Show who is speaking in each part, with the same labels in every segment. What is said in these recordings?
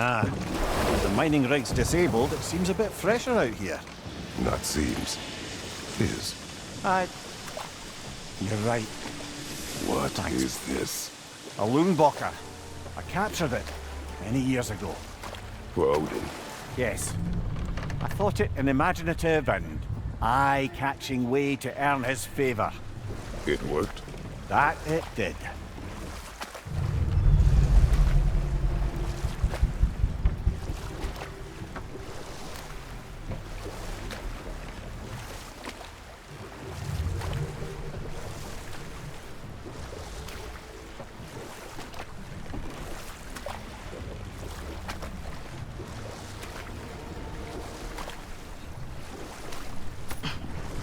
Speaker 1: Ah, with the mining rig's disabled, it seems a bit fresher out here.
Speaker 2: Not seems. Is.
Speaker 1: You're right.
Speaker 2: What
Speaker 1: Thanks.
Speaker 2: is this?
Speaker 1: A loonbocker. I captured it many years ago.
Speaker 2: For Odin.
Speaker 1: Yes. I thought it an imaginative and eye-catching way to earn his favor.
Speaker 2: It worked?
Speaker 1: That it did.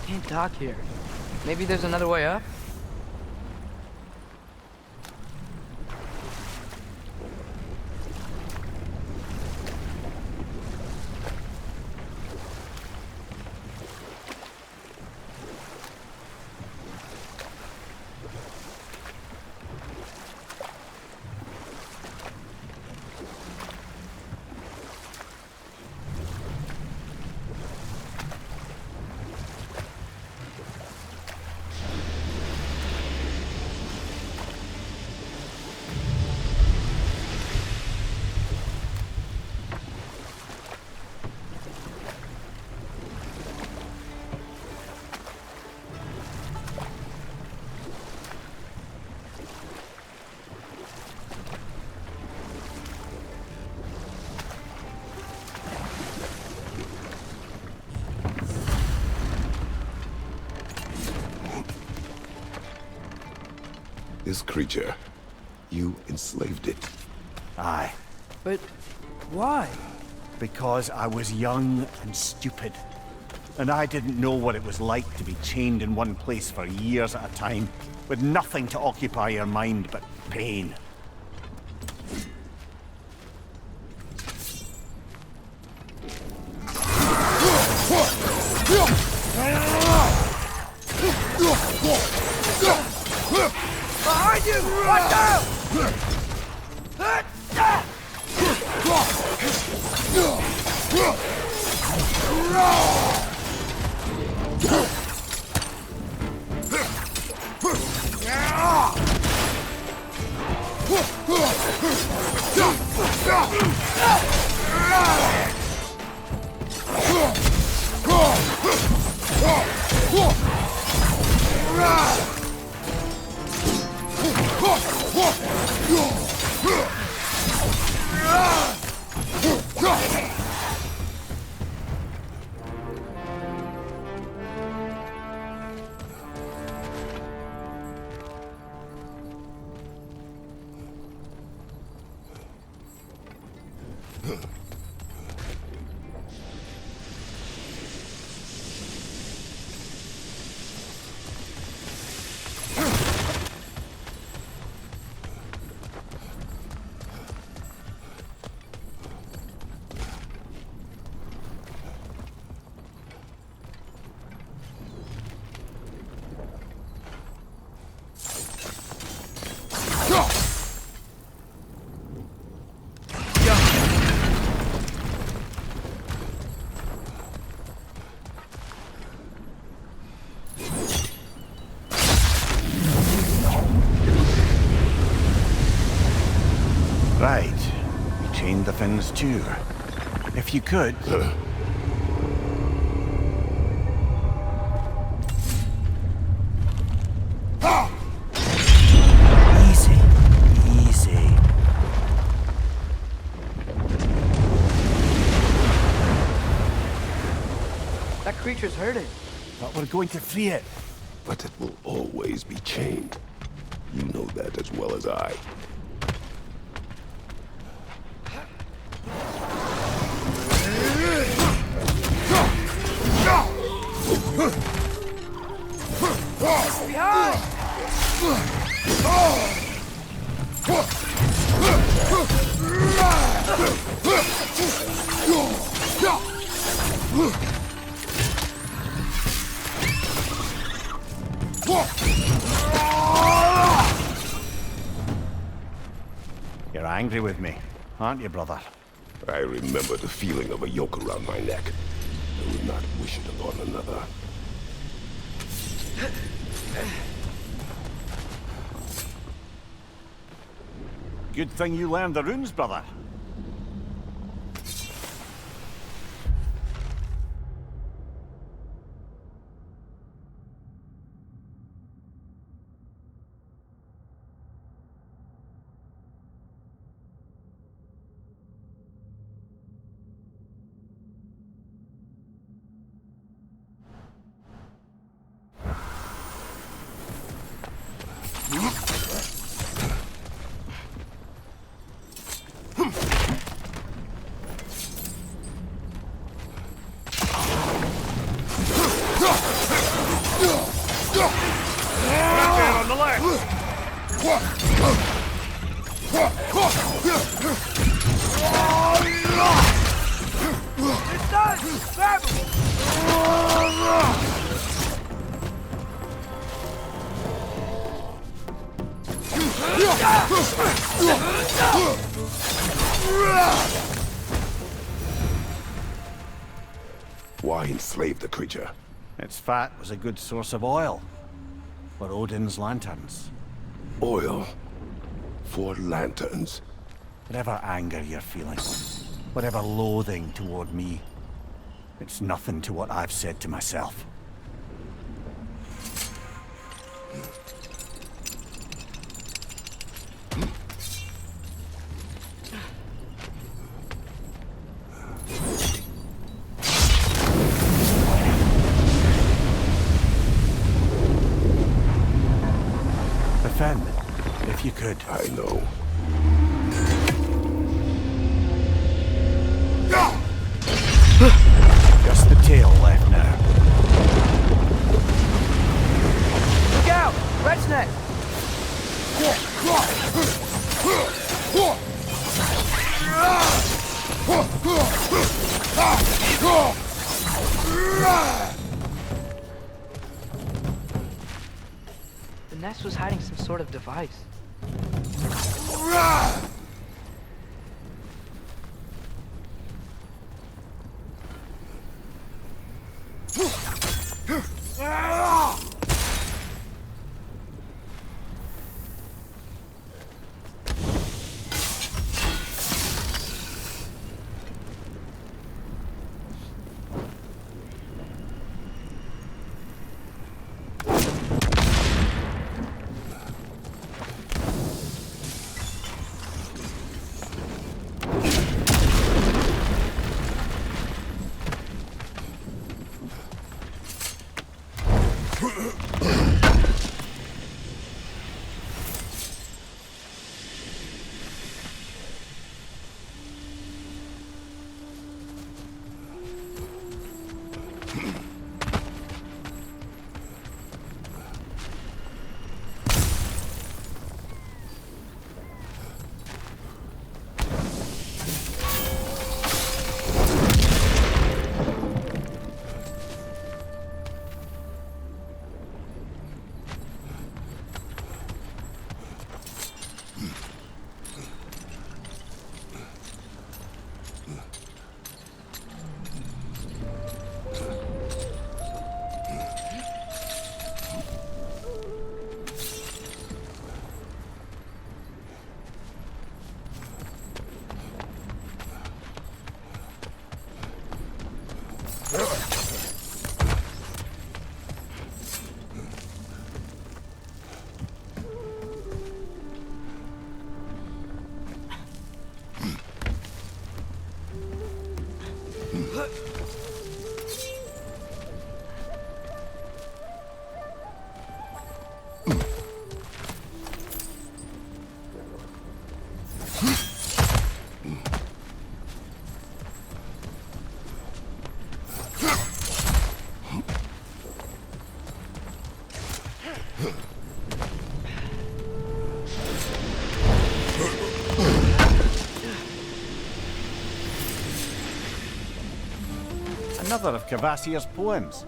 Speaker 3: Can't dock here. Maybe there's another way up?
Speaker 2: This creature, you enslaved it.
Speaker 1: Aye.
Speaker 3: But why?
Speaker 1: Because I was young and stupid. And I didn't know what it was like to be chained in one place for years at a time, with nothing to occupy your mind but pain.
Speaker 3: Behind you! Watch out!
Speaker 1: Right. You chained the fins too. If you could... Easy. Easy.
Speaker 3: That creature's hurting.
Speaker 1: But we're going to free it.
Speaker 2: But it will always be chained. You know that as well as I.
Speaker 3: Behind!
Speaker 1: You're angry with me, aren't you, brother?
Speaker 2: I remember the feeling of a yoke around my neck. I would not wish it upon another.
Speaker 1: Good thing you learned the runes, brother. On the left. It's done! Grab him!
Speaker 2: Why enslave the creature?
Speaker 1: Its fat was a good source of oil for Odin's lanterns.
Speaker 2: Oil. For lanterns.
Speaker 1: Whatever anger you're feeling, whatever loathing toward me, it's nothing to what I've said to myself. Defend, if you could.
Speaker 2: I know.
Speaker 1: Just the tail left now.
Speaker 3: Look out! Red's neck! The nest was hiding some sort of device.
Speaker 1: Another of Kvasir's poems.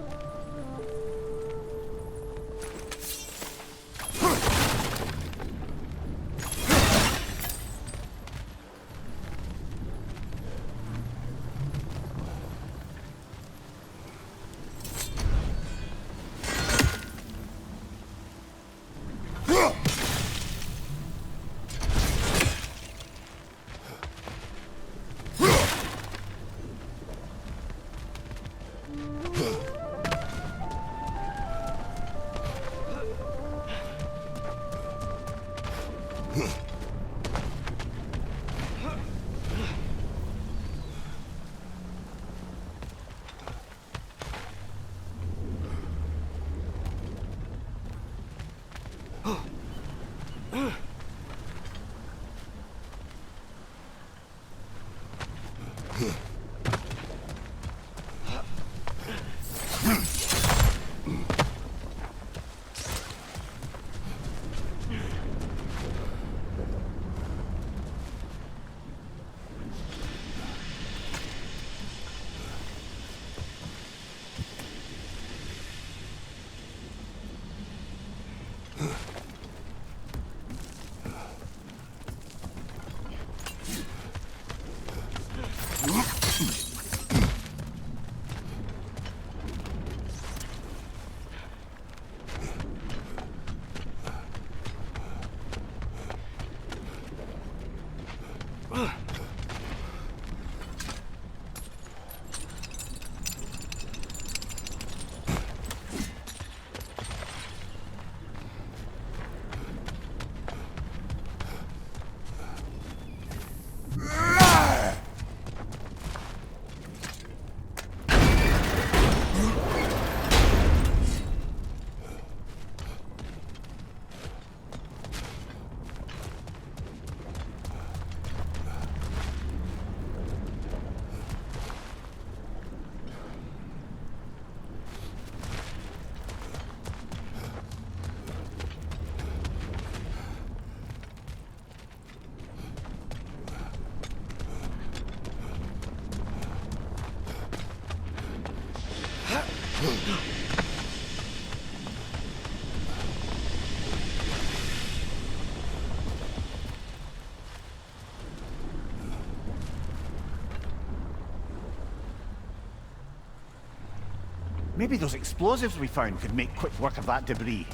Speaker 1: Maybe those explosives we found could make quick work of that debris.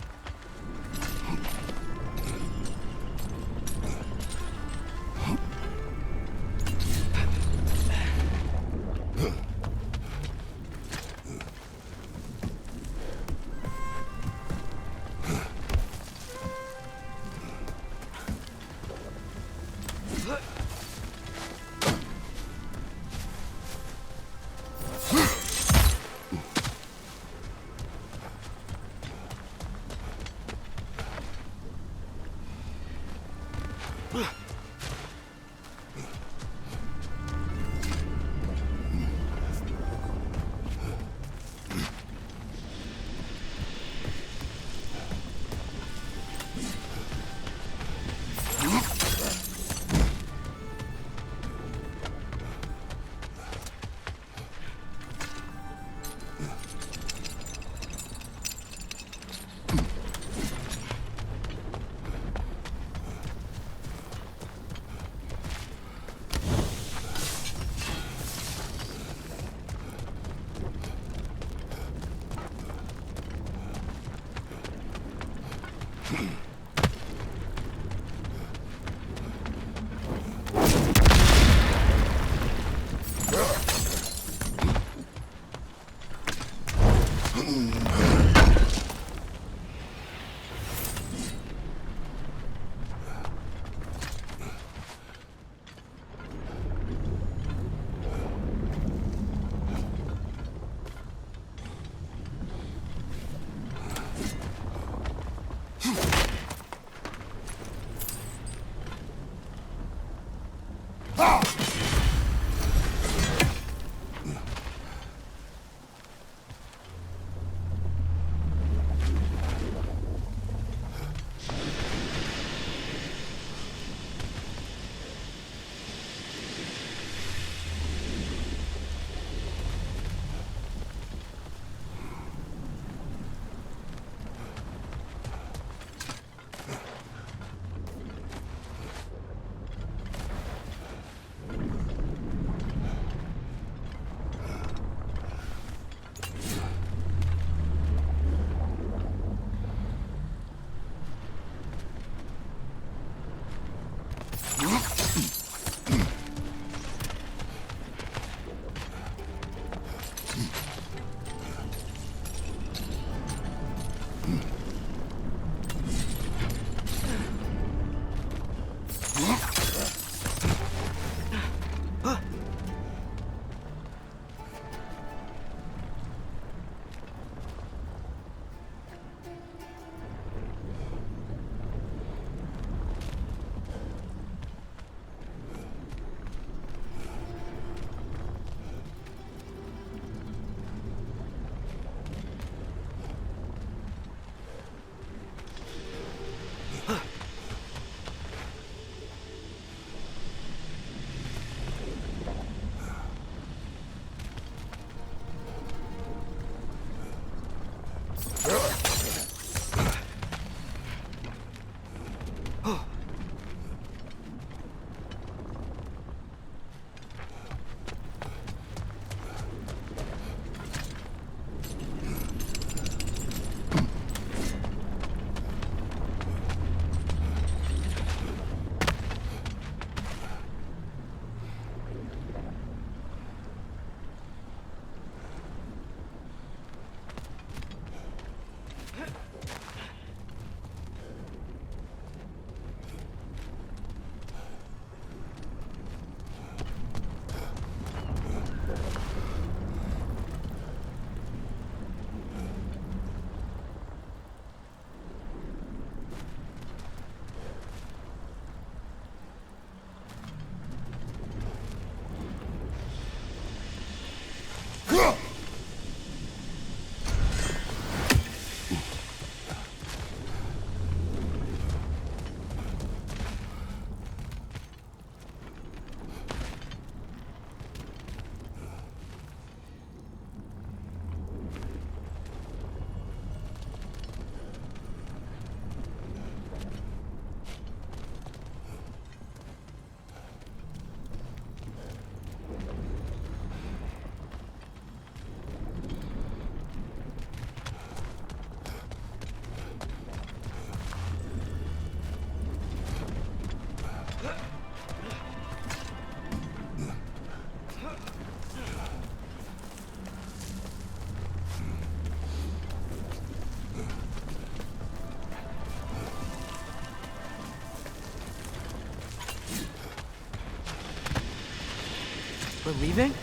Speaker 3: We're leaving?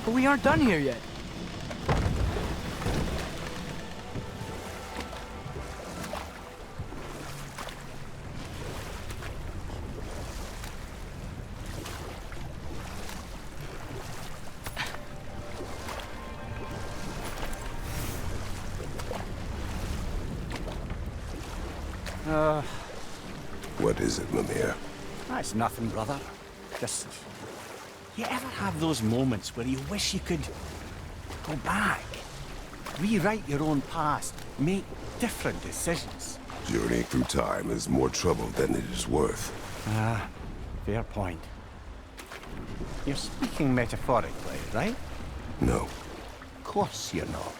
Speaker 3: But we aren't done here yet.
Speaker 2: What is it, Mimir?
Speaker 1: That's nothing, brother. Just... You ever have those moments where you wish you could go back? Rewrite your own past, make different decisions?
Speaker 2: Journeying through time is more trouble than it is worth.
Speaker 1: Ah, fair point. You're speaking metaphorically, right?
Speaker 2: No.
Speaker 1: Of course you're not.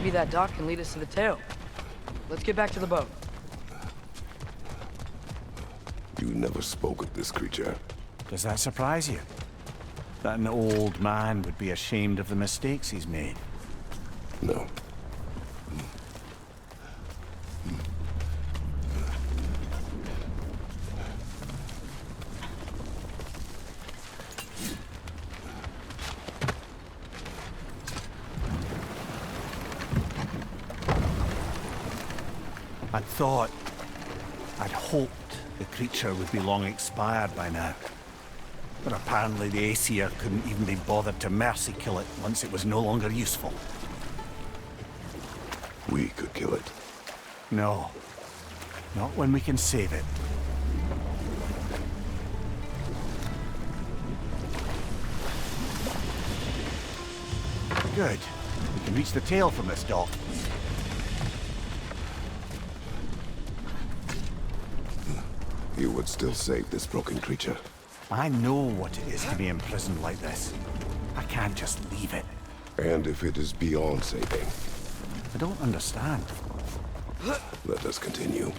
Speaker 3: Maybe that dock can lead us to the tail. Let's get back to the boat.
Speaker 2: You never spoke of this creature.
Speaker 1: Does that surprise you? That an old man would be ashamed of the mistakes he's made?
Speaker 2: No.
Speaker 1: I'd hoped the creature would be long expired by now. But apparently the Aesir couldn't even be bothered to mercy kill it once it was no longer useful.
Speaker 2: We could kill it.
Speaker 1: No. Not when we can save it. Good. We can reach the tail from this dock.
Speaker 2: You would still save this broken creature.
Speaker 1: I know what it is to be imprisoned like this. I can't just leave it.
Speaker 2: And if it is beyond saving,
Speaker 1: I don't understand.
Speaker 2: let us continue.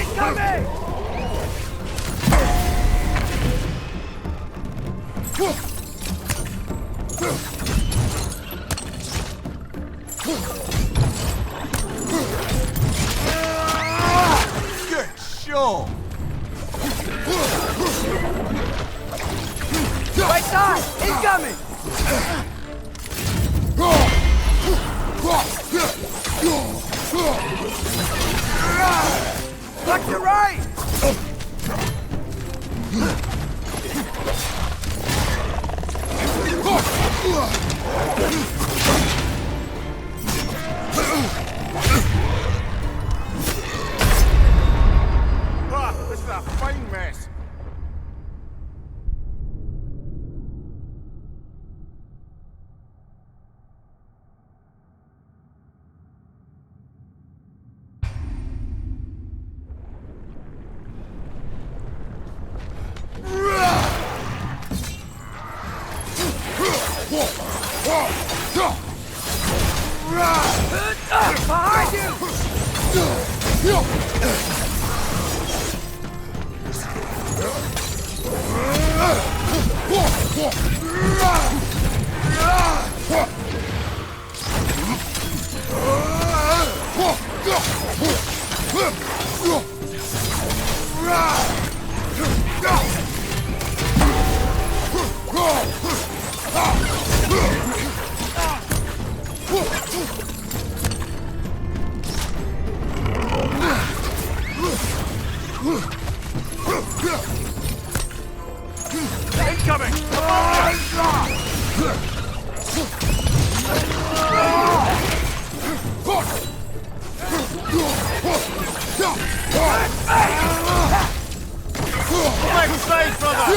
Speaker 3: Incoming!
Speaker 1: Good show!
Speaker 3: Right side! Incoming! Left to right!
Speaker 1: Ah, this is a fine mess.
Speaker 3: Behind you!
Speaker 1: Incoming! Left side, brother!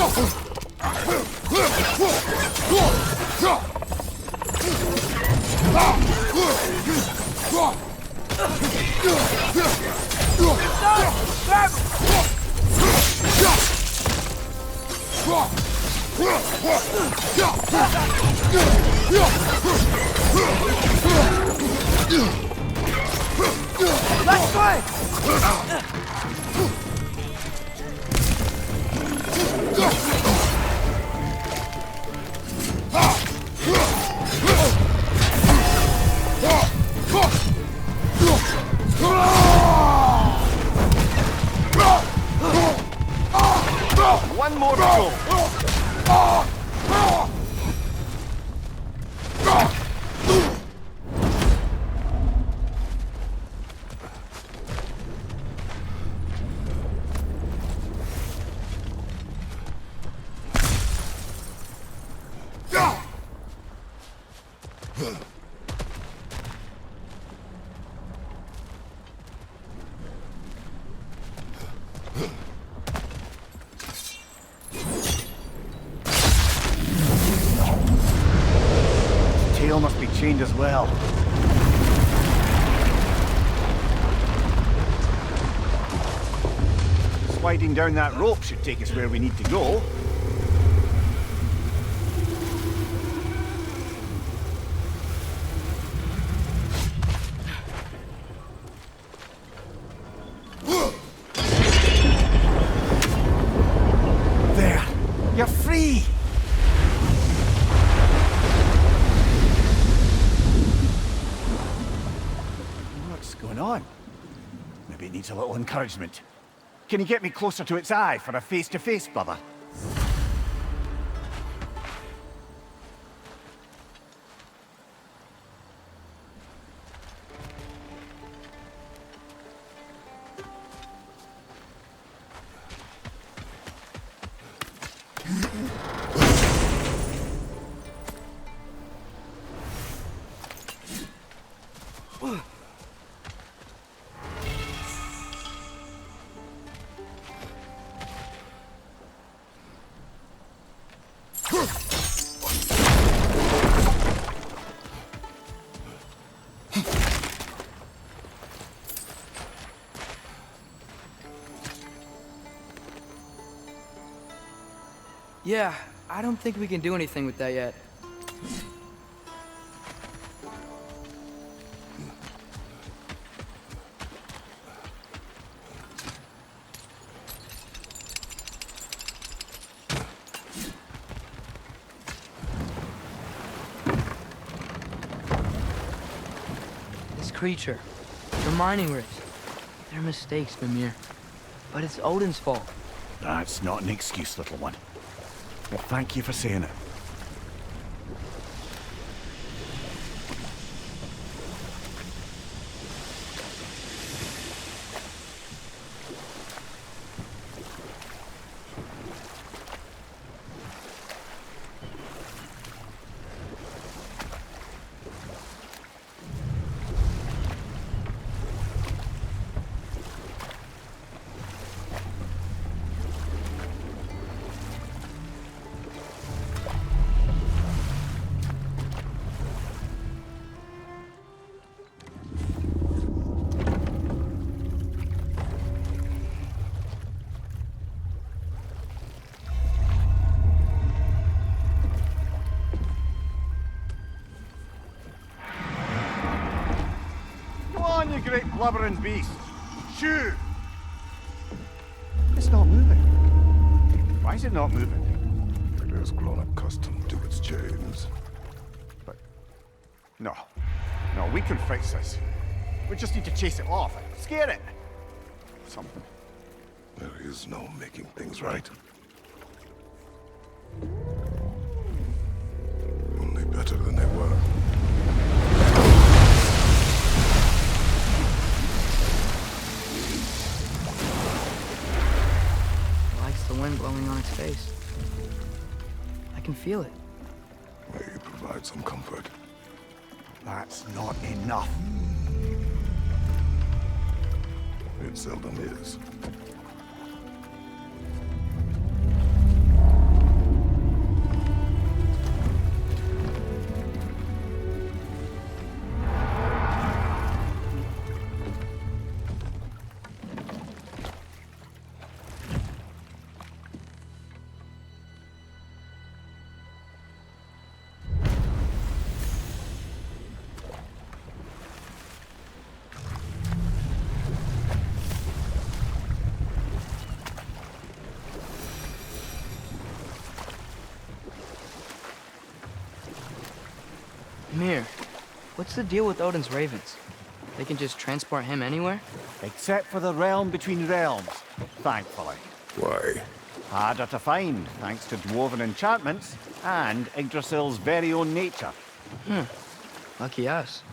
Speaker 3: Left way!
Speaker 1: One more to go. Tail must be chained as well. Sliding down that rope should take us where we need to go. There! You're free! What's going on? Maybe it needs a little encouragement. Can you get me closer to its eye for a face-to-face, brother?
Speaker 3: Yeah, I don't think we can do anything with that yet. creature, your mining rigs. They're mistakes, Mimir. But it's Odin's fault.
Speaker 1: That's not an excuse, little one. But thank you for saying it. You great blubbering beast! Shoo! It's not moving. Why is it not moving?
Speaker 2: It has grown accustomed to its chains.
Speaker 1: But... No. No, we can fix this. We just need to chase it off. Scare it. Something.
Speaker 2: There is no making things right. Only better than they were.
Speaker 3: The wind blowing on its face. I can feel it.
Speaker 2: May you provide some comfort.
Speaker 1: That's not enough.
Speaker 2: It seldom is.
Speaker 3: Mir, what's the deal with Odin's ravens? They can just transport him anywhere?
Speaker 1: Except for the realm between realms, thankfully.
Speaker 2: Why?
Speaker 1: Harder to find, thanks to dwarven enchantments and Yggdrasil's very own nature.
Speaker 3: Lucky us.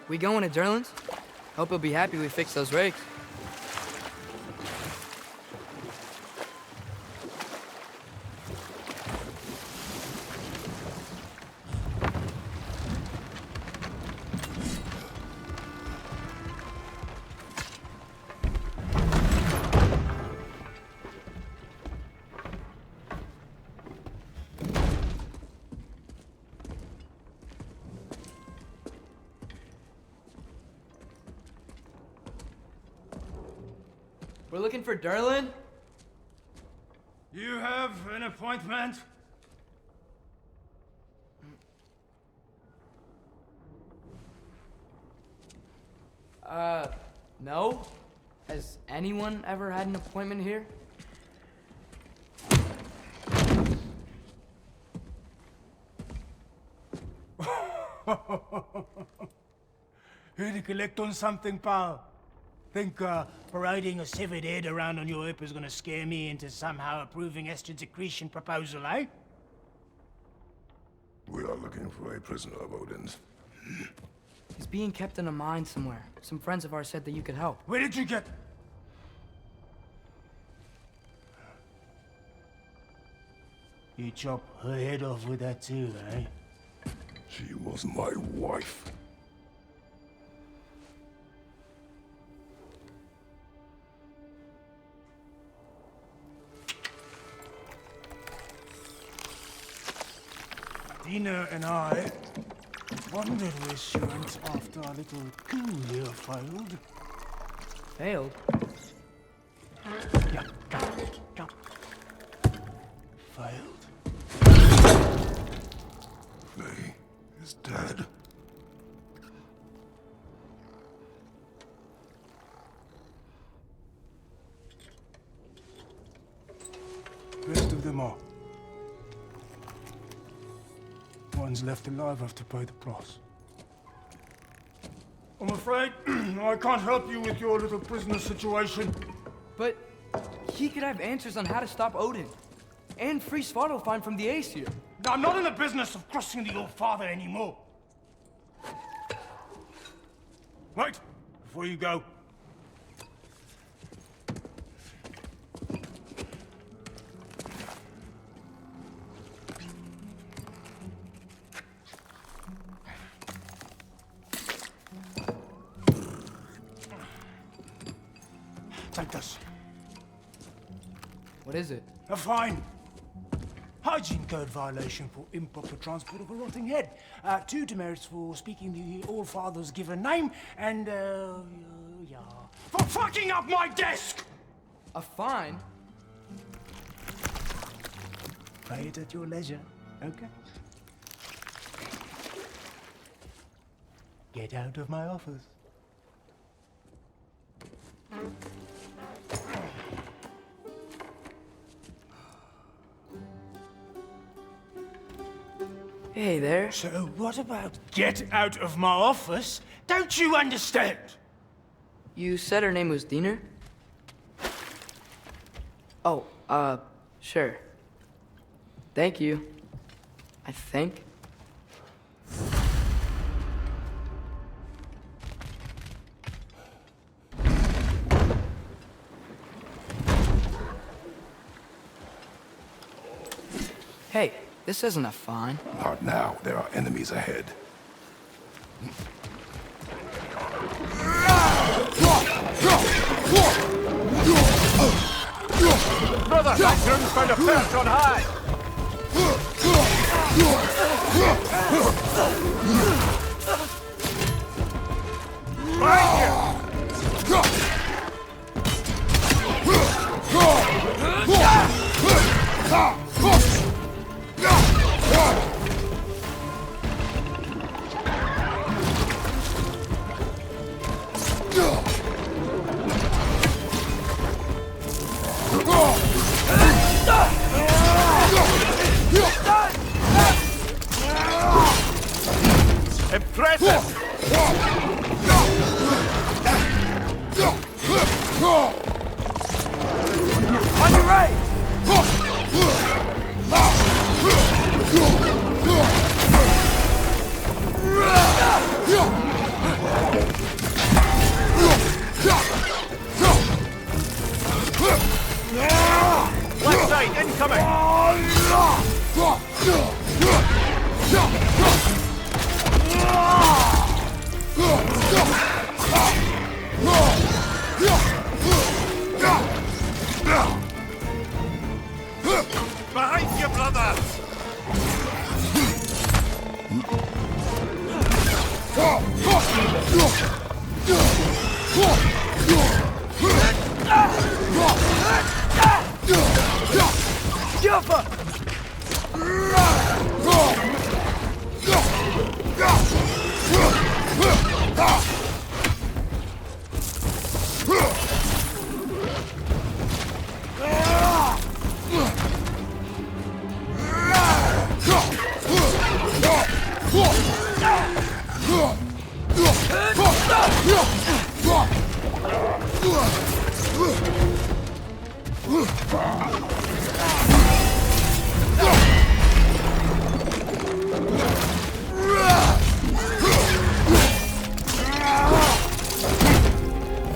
Speaker 3: We going to Durlin's? Hope he'll be happy we fixed those rigs. We're looking for Durlin?
Speaker 4: You have an appointment?
Speaker 3: No. Has anyone ever had an appointment here?
Speaker 4: Here to collect on something, pal? Think parading a severed head around on your hip is gonna scare me into somehow approving Estrid's accretion proposal, eh?
Speaker 2: We are looking for a prisoner of Odin's.
Speaker 3: He's being kept in a mine somewhere. Some friends of ours said that you could help.
Speaker 4: Where did you get... You chop her head off with that too, eh?
Speaker 2: She was my wife.
Speaker 4: Dina and I wondered where she went after our little coup here failed.
Speaker 3: Failed?
Speaker 4: Yeah, failed.
Speaker 2: is dead.
Speaker 4: Rest of them are. One's left alive have to pay the price. I'm afraid I can't help you with your little prisoner situation.
Speaker 3: But he could have answers on how to stop Odin. And free Svartalfheim from the Aesir.
Speaker 4: I'm not in the business of crossing the old father anymore. Right, before you go. Take this.
Speaker 3: What is it?
Speaker 4: A fine. Hygiene code violation for improper transport of a rotting head. 2 demerits for speaking the All-Father's given name, and, yeah. For fucking up my desk!
Speaker 3: A fine?
Speaker 4: Pay it at your leisure, okay? Get out of my office.
Speaker 3: Hey there.
Speaker 4: So what about get out of my office? Don't you understand?
Speaker 3: You said her name was Diener? Oh, sure. Thank you. I think. Hey, this isn't a fine.
Speaker 2: Not now. There are enemies ahead.
Speaker 1: Brother, Hagrim's found a perch on high! Right here! Impressive! On your right! Left side, incoming! Behind you, brother! Jumper!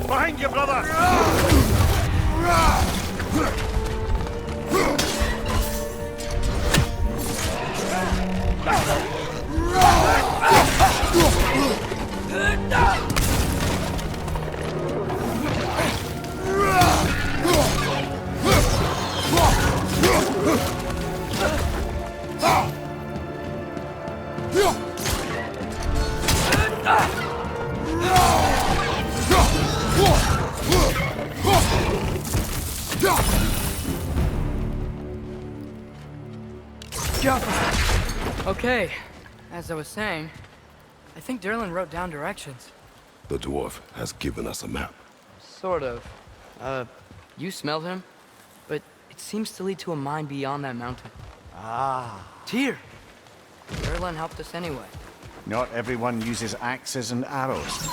Speaker 1: Behind you, brother!
Speaker 3: Okay, As I was saying, I think Derlin wrote down directions.
Speaker 2: The dwarf has given us a map.
Speaker 3: Sort of. You smelled him? But it seems to lead to a mine beyond that mountain.
Speaker 1: Ah.
Speaker 3: Tyr! Derlin helped us anyway.
Speaker 1: Not everyone uses axes and arrows.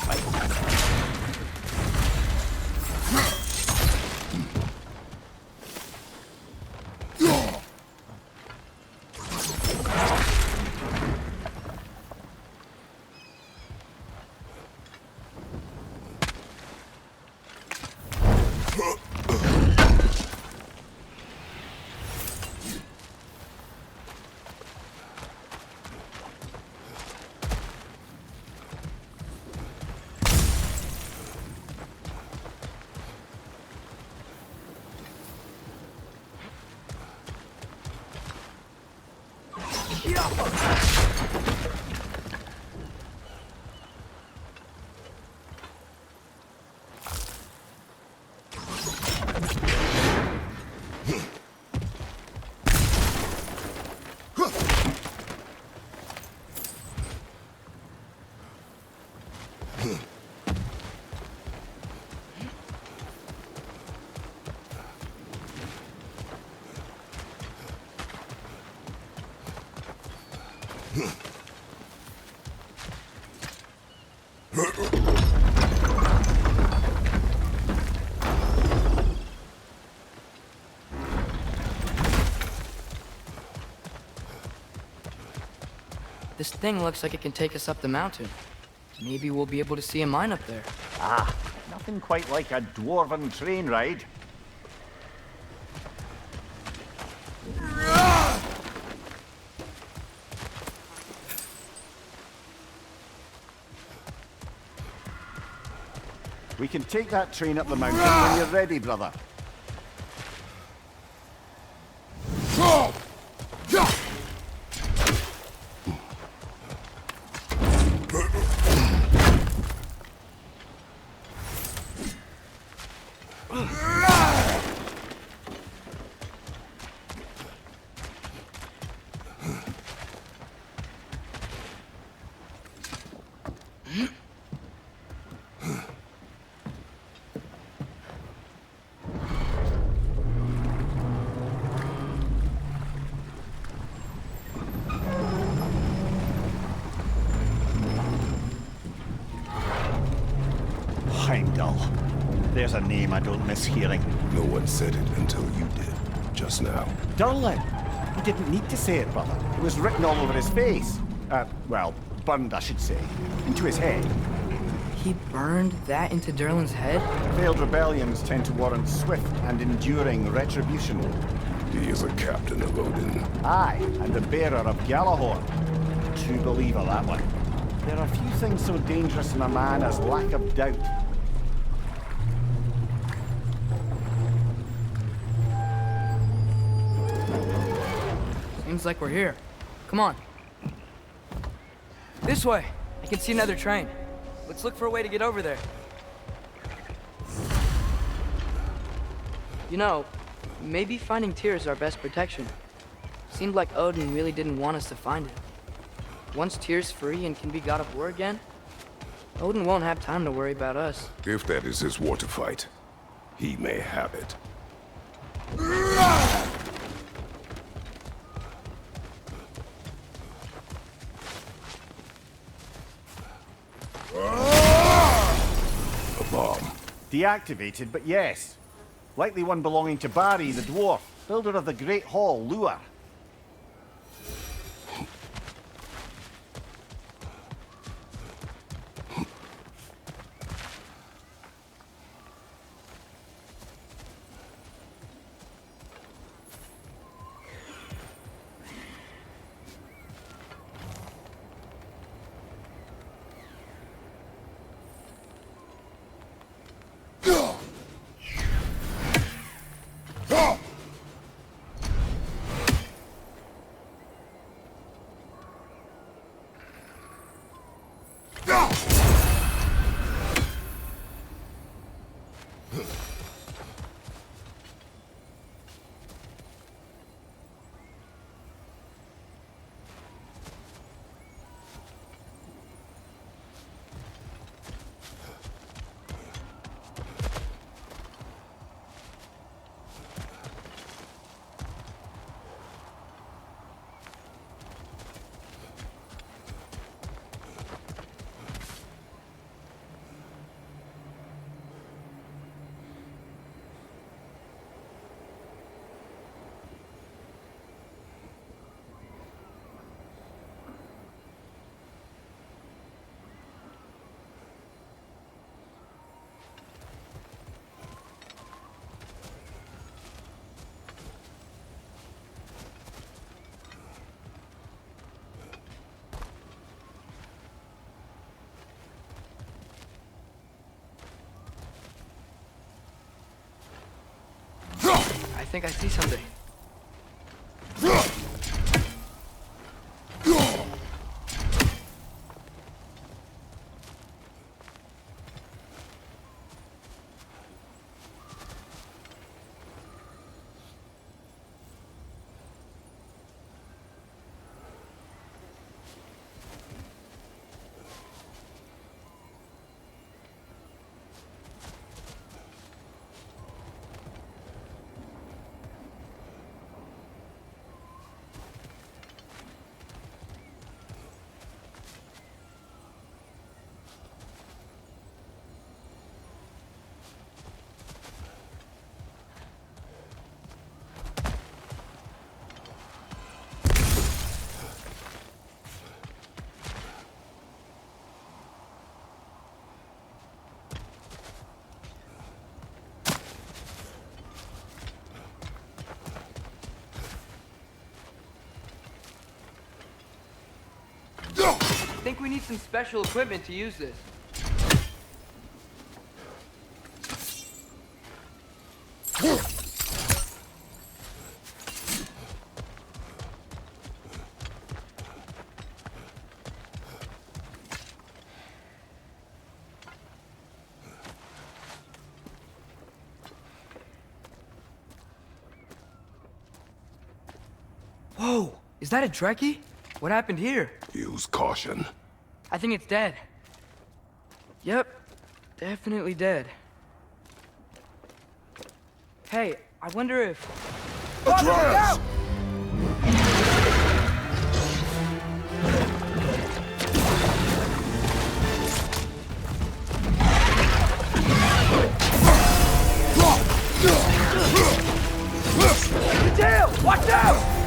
Speaker 3: This thing looks like it can take us up the mountain. Maybe we'll be able to see a mine up there.
Speaker 1: Ah, nothing quite like a dwarven train ride. We can take that train up the mountain when you're ready, brother. Heimdall. There's a name I don't miss hearing.
Speaker 2: No one said it until you did, just now.
Speaker 1: Derlin! He didn't need to say it, brother. It was written all over his face. Well, burned, I should say. Into his head.
Speaker 3: He burned that into Derlin's head?
Speaker 1: Failed rebellions tend to warrant swift and enduring retribution.
Speaker 2: He is a captain of Odin.
Speaker 1: Aye, and the bearer of Gjallarhorn. True believer, that one. There are few things so dangerous in a man as lack of doubt.
Speaker 3: Seems like we're here. Come on. This way. I can see another train. Let's look for a way to get over there. You know, maybe finding Tyr is our best protection. Seemed like Odin really didn't want us to find it. Once Tyr's free and can be god of war again, Odin won't have time to worry about us.
Speaker 2: If that is his war to fight, he may have it. A bomb.
Speaker 1: Deactivated, but yes. Likely one belonging to Barry, the dwarf, builder of the Great Hall, Lure.
Speaker 3: think I see something. I think we need some special equipment to use this. Whoa! Is that a Trekkie? What happened here?
Speaker 2: Use caution.
Speaker 3: I think it's dead. Yep, definitely dead. Hey, I wonder if...
Speaker 2: Atreus!
Speaker 3: Tail! Watch out!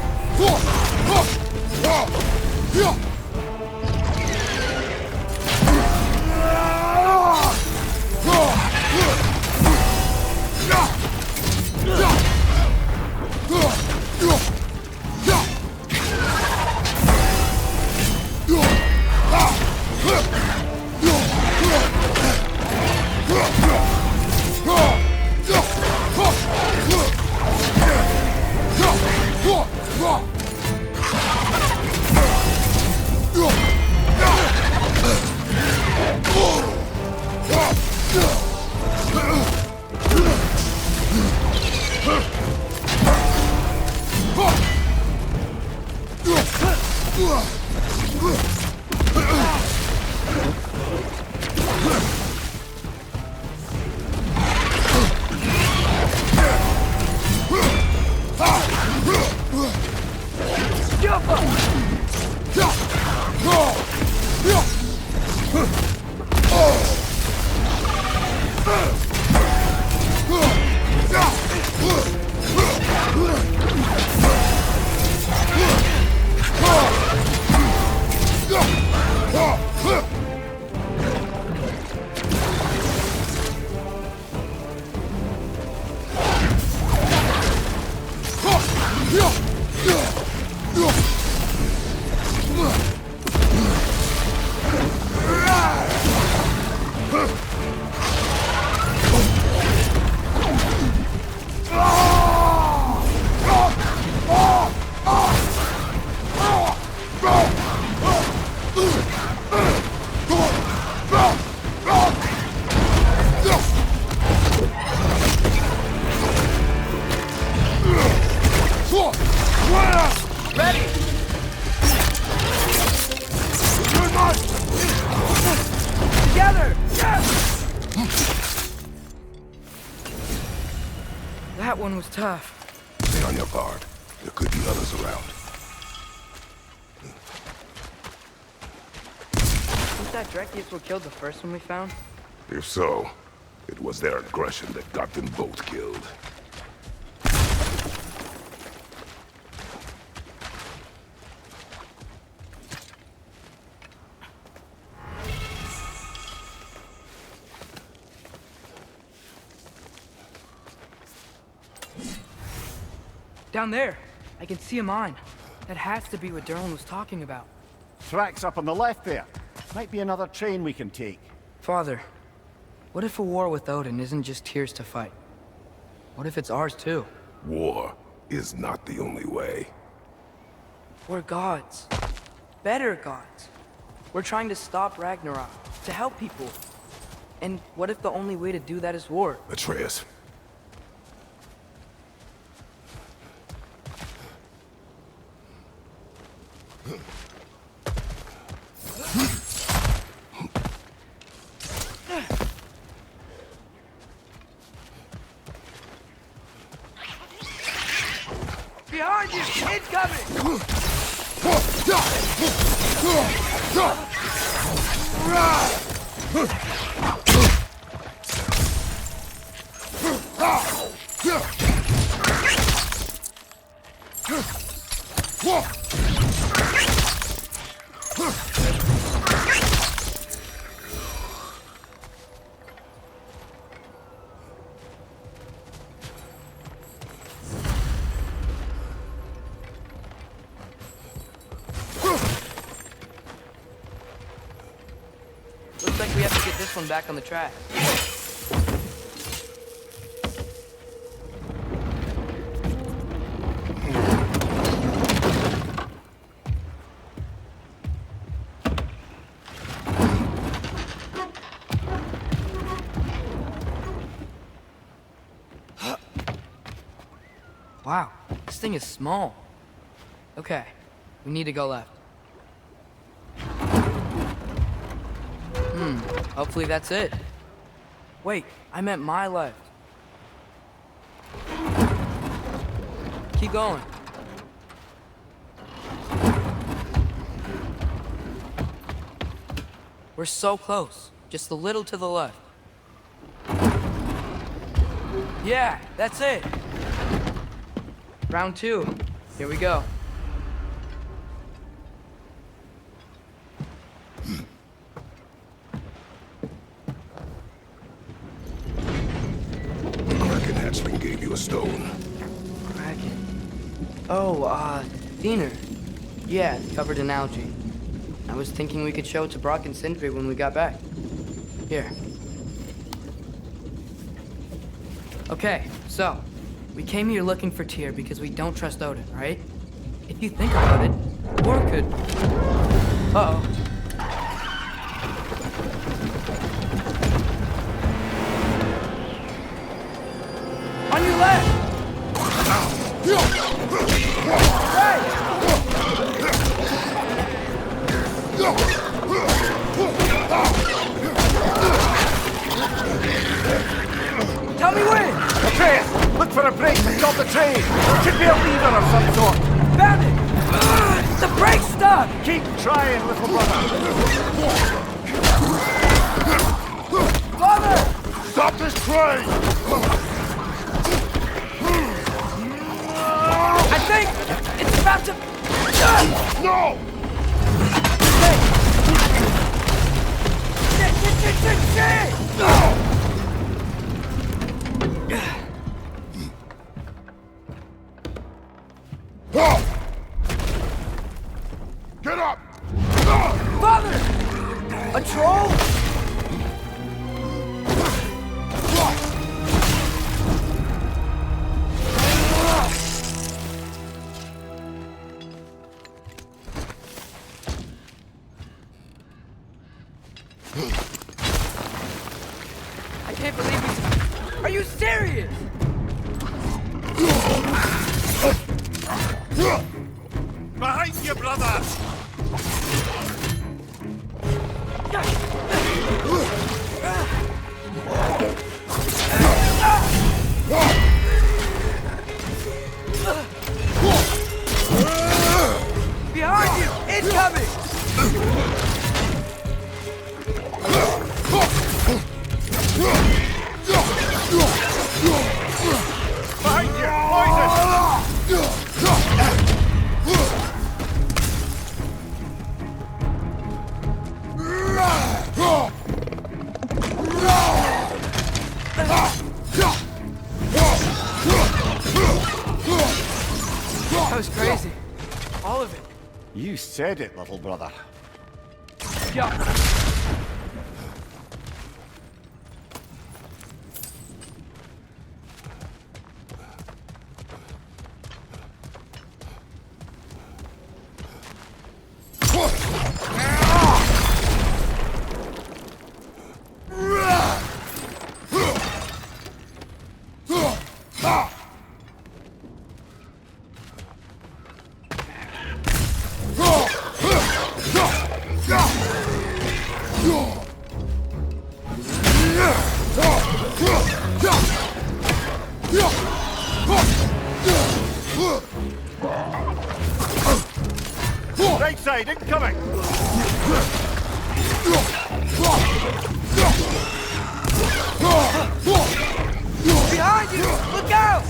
Speaker 5: Ready! Together! Yes!
Speaker 3: That one was tough.
Speaker 2: Stay on your guard. There could be others around.
Speaker 3: Wasn't that Drekius what killed the first one we found?
Speaker 2: If so, it was their aggression that got them both killed.
Speaker 3: Down there! I can see a mine. That has to be what Derlin was talking about.
Speaker 1: Tracks up on the left there. Might be another train we can take.
Speaker 3: Father, what if a war with Odin isn't just Tyr's to fight? What if it's ours too?
Speaker 2: War is not the only way.
Speaker 3: We're gods. Better gods. We're trying to stop Ragnarok, to help people. And what if the only way to do that is war?
Speaker 2: Atreus.
Speaker 5: Behind you! Incoming!
Speaker 3: Looks like we have to get this one back on the track. Wow, this thing is small. Okay, we need to go left. Hopefully that's it. Wait, I meant my left. Keep going. We're so close. Just a little to the left. Yeah, that's it. Round 2. Here we go.
Speaker 2: Kraken hatchling gave you a stone.
Speaker 3: Kraken. Oh, Diener. Yeah, it's covered in algae. I was thinking we could show it to Brock and Sindri when we got back. Here. Okay, so, we came here looking for Tyr because we don't trust Odin, right? If you think about it, war could... Uh-oh. On your left! Right! Tell me when!
Speaker 1: Atreus, look for a break to stop the train. There should be a lever of some sort.
Speaker 3: Found it! The brake's stuck!
Speaker 1: Keep trying, little brother.
Speaker 3: Father!
Speaker 2: Stop this train!
Speaker 3: I think it's about to...
Speaker 2: No!
Speaker 3: Shit!
Speaker 2: Get up!
Speaker 3: Father! A troll? I can't believe we... Are you serious?
Speaker 1: Behind you, brother!
Speaker 5: Behind you! Incoming!
Speaker 1: Behind you! Poison!
Speaker 3: That was crazy. All of it.
Speaker 1: You said it, little brother.
Speaker 3: Yeah.
Speaker 1: Right side, incoming!
Speaker 5: Behind you! Look out!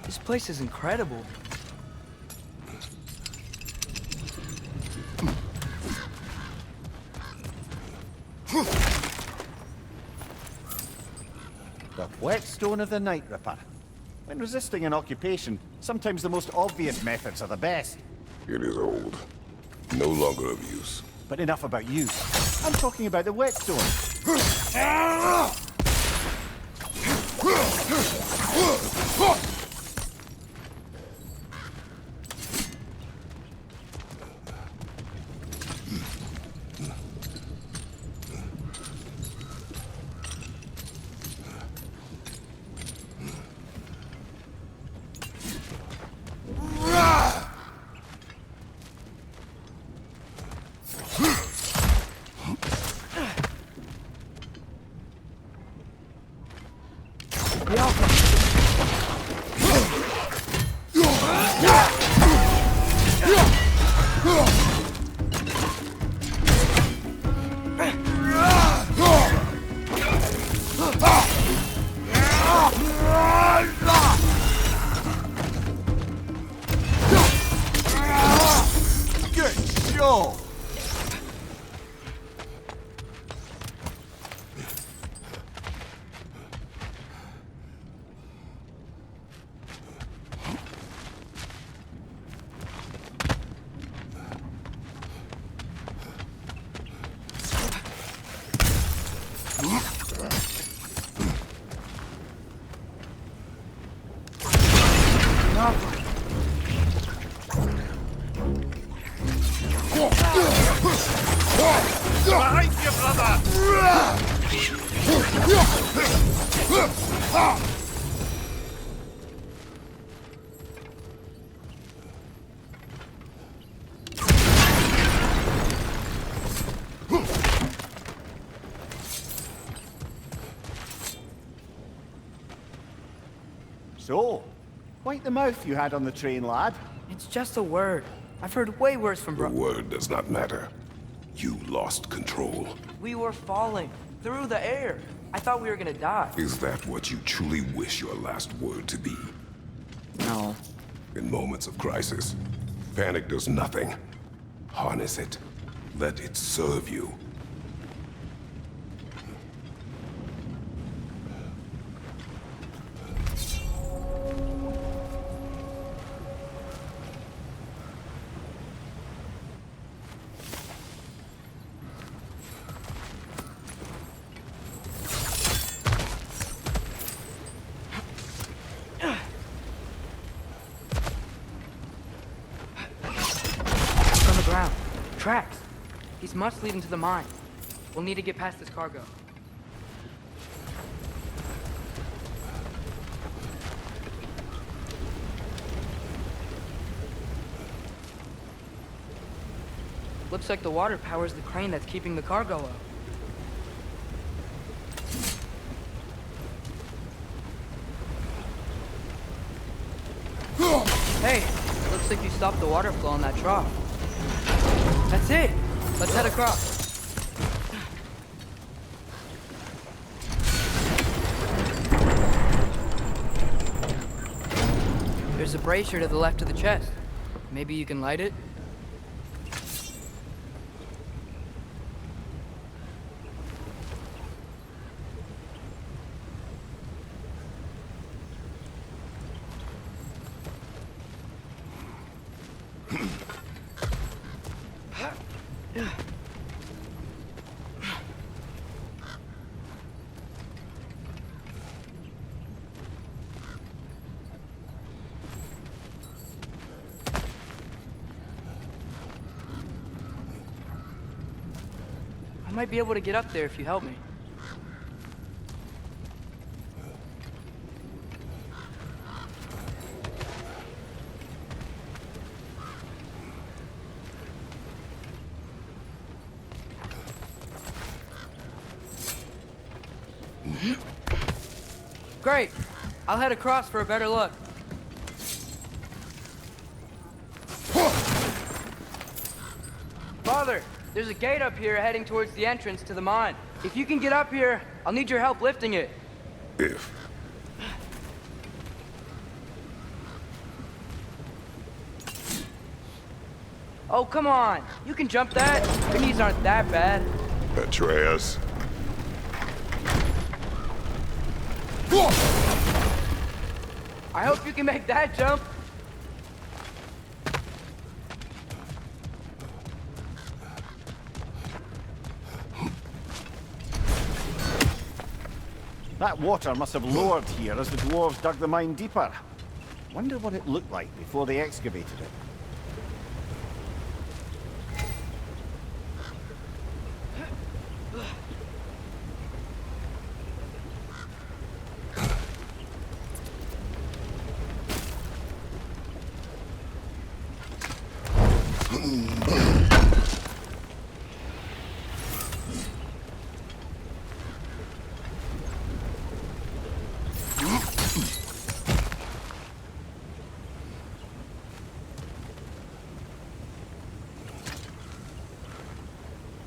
Speaker 5: This place is incredible.
Speaker 1: The whetstone of the Night Ripper. When resisting an occupation, sometimes the most obvious methods are the best.
Speaker 2: It is old. No longer of use.
Speaker 1: But enough about you. I'm talking about the whetstone. Good show! Behind you, brother! So, quite the mouth you had on the train, lad.
Speaker 3: It's just a word. I've heard way worse from
Speaker 2: The word does not matter. You lost control.
Speaker 3: We were falling through the air. I thought we were gonna die.
Speaker 2: Is that what you truly wish your last word to be?
Speaker 3: No.
Speaker 2: In moments of crisis, panic does nothing. Harness it. Let it serve you.
Speaker 3: On the ground. Tracks. These must lead into the mine. We'll need to get past this cargo. Looks like the water powers the crane that's keeping the cargo up. Looks like you stopped the water flow in that trough. That's it. Let's head across. There's a brazier to the left of the chest. Maybe you can light it? I might be able to get up there if you help me. Great. I'll head across for a better look. Father, there's a gate up here heading towards the entrance to the mine. If you can get up here, I'll need your help lifting it.
Speaker 2: If.
Speaker 3: Oh, come on. You can jump that. Your knees aren't that bad.
Speaker 2: Atreus.
Speaker 3: I hope you can make that jump.
Speaker 1: That water must have lowered here as the dwarves dug the mine deeper. Wonder what it looked like before they excavated it.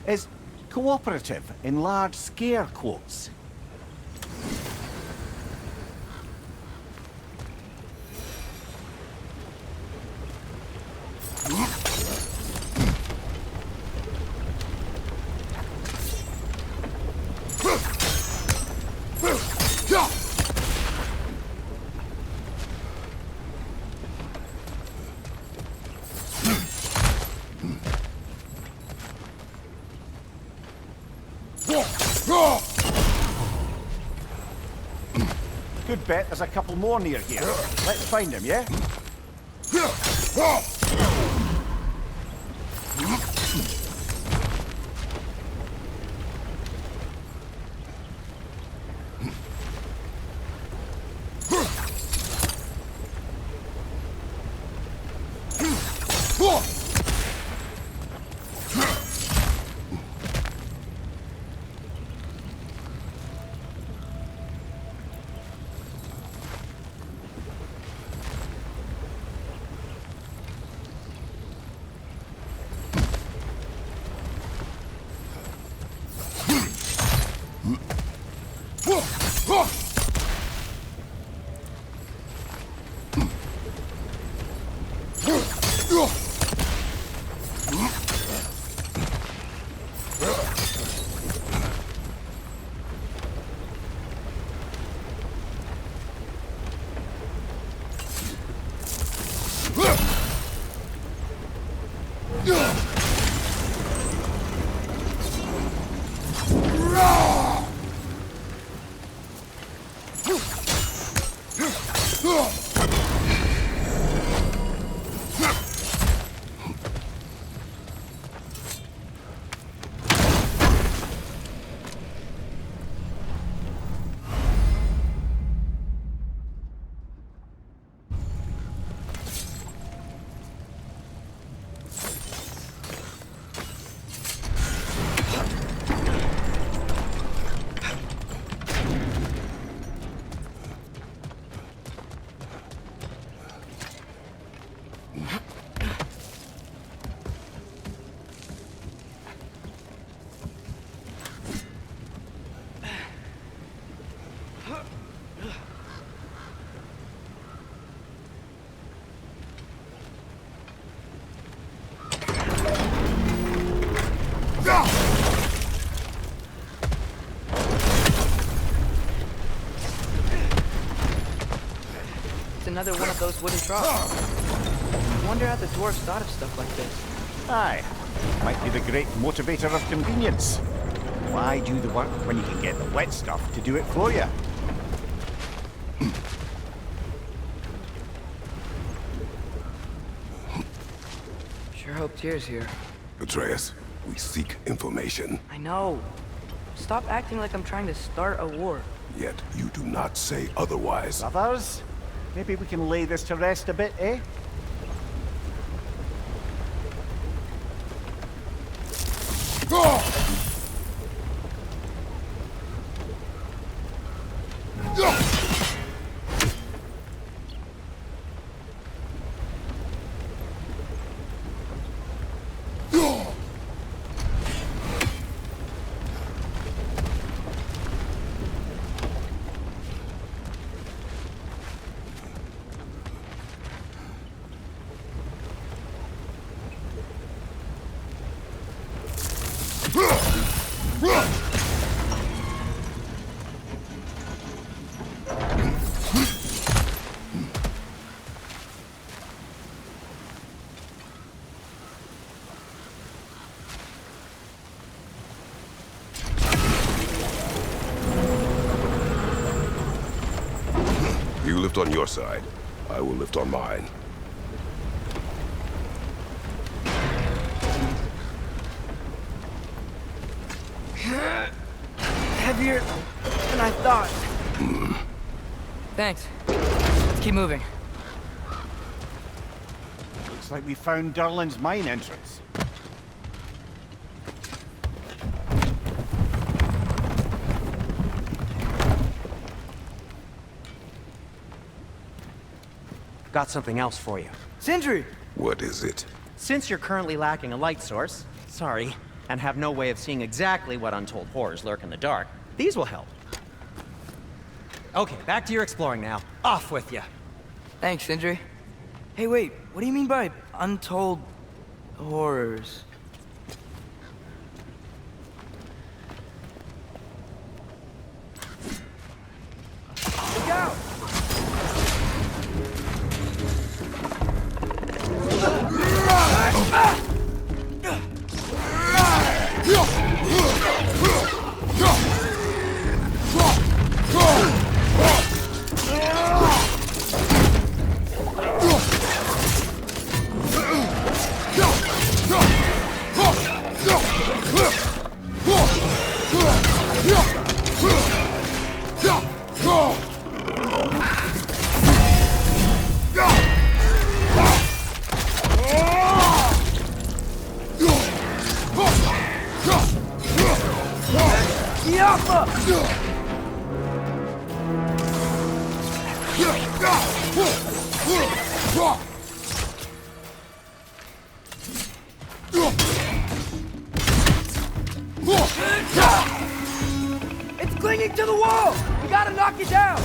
Speaker 1: Is cooperative in large scare quotes. Good bet there's a couple more near here. Let's find them, yeah?
Speaker 3: another one of those wooden troughs. I wonder how the dwarves thought of stuff like this.
Speaker 1: Aye, might be the great motivator of convenience. Why do the work when you can get the wet stuff to do it for you?
Speaker 3: Sure hope Tyr's here.
Speaker 2: Atreus, we seek information.
Speaker 3: I know. Stop acting like I'm trying to start a war.
Speaker 2: Yet you do not say otherwise.
Speaker 1: Brothers, maybe we can lay this to rest a bit, eh?
Speaker 2: You lift on your side. I will lift on mine.
Speaker 3: Heavier than I thought. Thanks. Let's keep moving.
Speaker 1: Looks like we found Durlin's mine entrance.
Speaker 6: Got something else for you.
Speaker 3: Sindri!
Speaker 2: What is it?
Speaker 6: Since you're currently lacking a light source, sorry, and have no way of seeing exactly what untold horrors lurk in the dark, these will help. Okay, back to your exploring now. Off with you.
Speaker 3: Thanks, Sindri. Hey, wait. What do you mean by untold horrors? Look out! It's clinging to the wall! We gotta knock it down!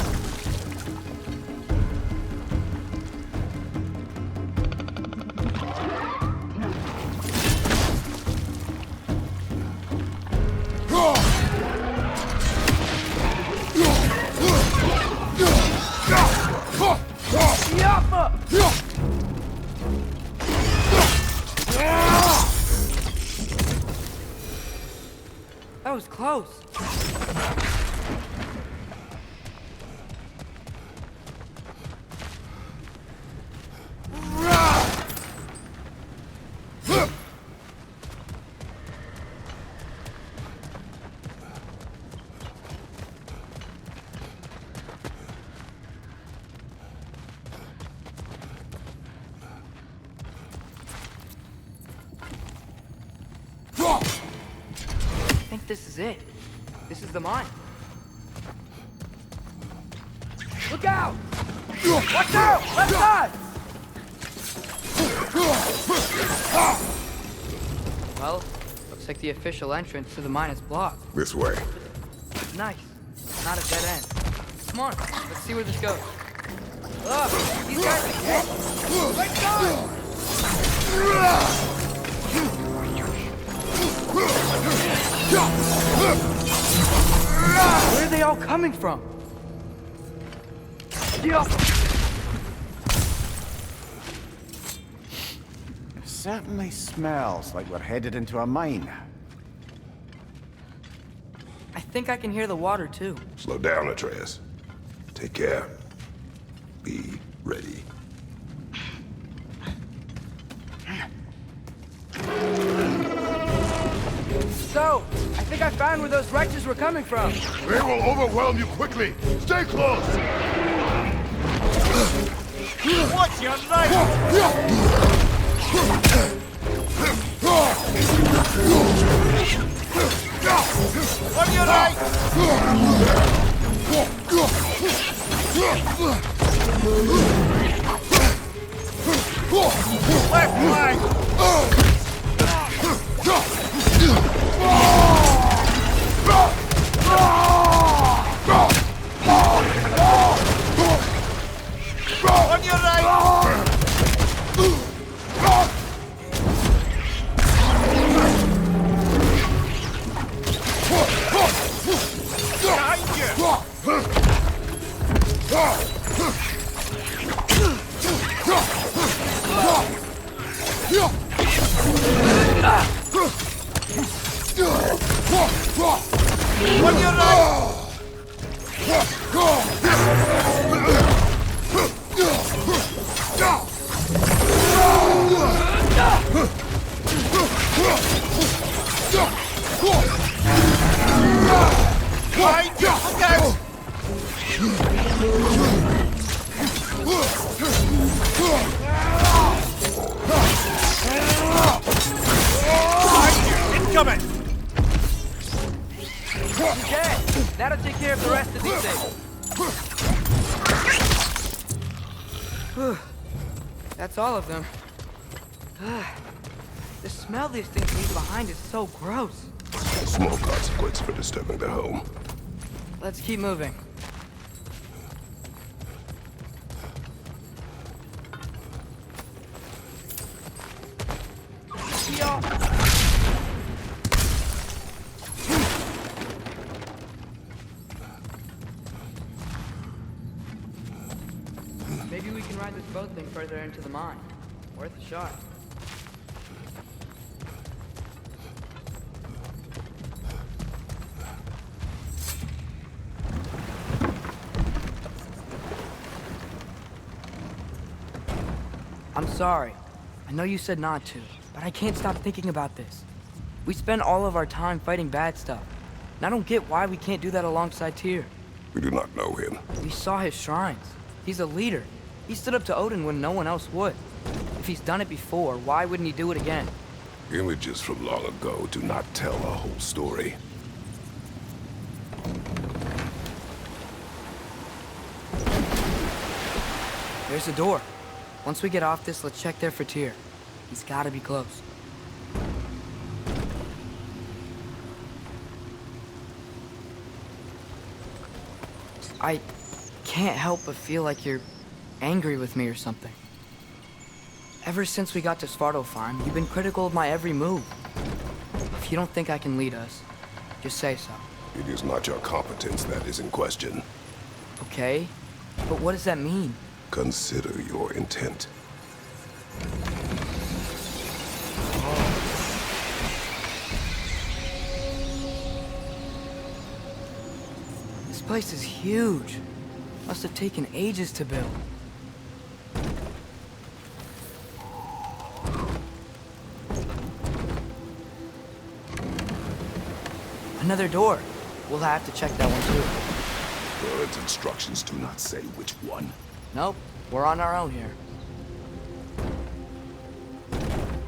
Speaker 3: That was close. I think this is it. This is the mine. Look out! Watch out! Left side! Well, looks like the official entrance to the mine is blocked.
Speaker 2: This way.
Speaker 3: Nice. Not a dead end. Come on, let's see where this goes. Look, these guys are dead. Let's go! Where are they all coming from?
Speaker 1: certainly smells like we're headed into a mine.
Speaker 3: I think I can hear the water too.
Speaker 2: Slow down, Atreus. Take care. Be ready.
Speaker 3: So, I think I found where those wretches were coming from.
Speaker 7: They will overwhelm you quickly. Stay close.
Speaker 5: Watch your life! On your right! Left flank! On your right! On your right! Behind you! Look out! Incoming!
Speaker 3: Okay, that'll take care of the rest of these things. That's all of them. The smell these things leave behind is so gross.
Speaker 2: Small consequence for disturbing their home.
Speaker 3: Let's keep moving. Y'all. Maybe we can ride this boat thing further into the mine. Worth a shot. I'm sorry. I know you said not to, but I can't stop thinking about this. We spend all of our time fighting bad stuff, and I don't get why we can't do that alongside Tyr.
Speaker 2: We do not know him.
Speaker 3: We saw his shrines. He's a leader. He stood up to Odin when no one else would. If he's done it before, why wouldn't he do it again?
Speaker 2: Images from long ago do not tell a whole story.
Speaker 3: There's a door. Once we get off this, let's check there for Tyr. He's gotta be close. I can't help but feel like you're angry with me or something. Ever since we got to Svartalfheim, you've been critical of my every move. If you don't think I can lead us, just say so.
Speaker 2: It is not your competence that is in question.
Speaker 3: Okay? But what does that mean?
Speaker 2: Consider your intent.
Speaker 3: This place is huge. Must have taken ages to build. Another door. We'll have to check that one too.
Speaker 2: Bird's instructions do not say which one.
Speaker 3: Nope, we're on our own here.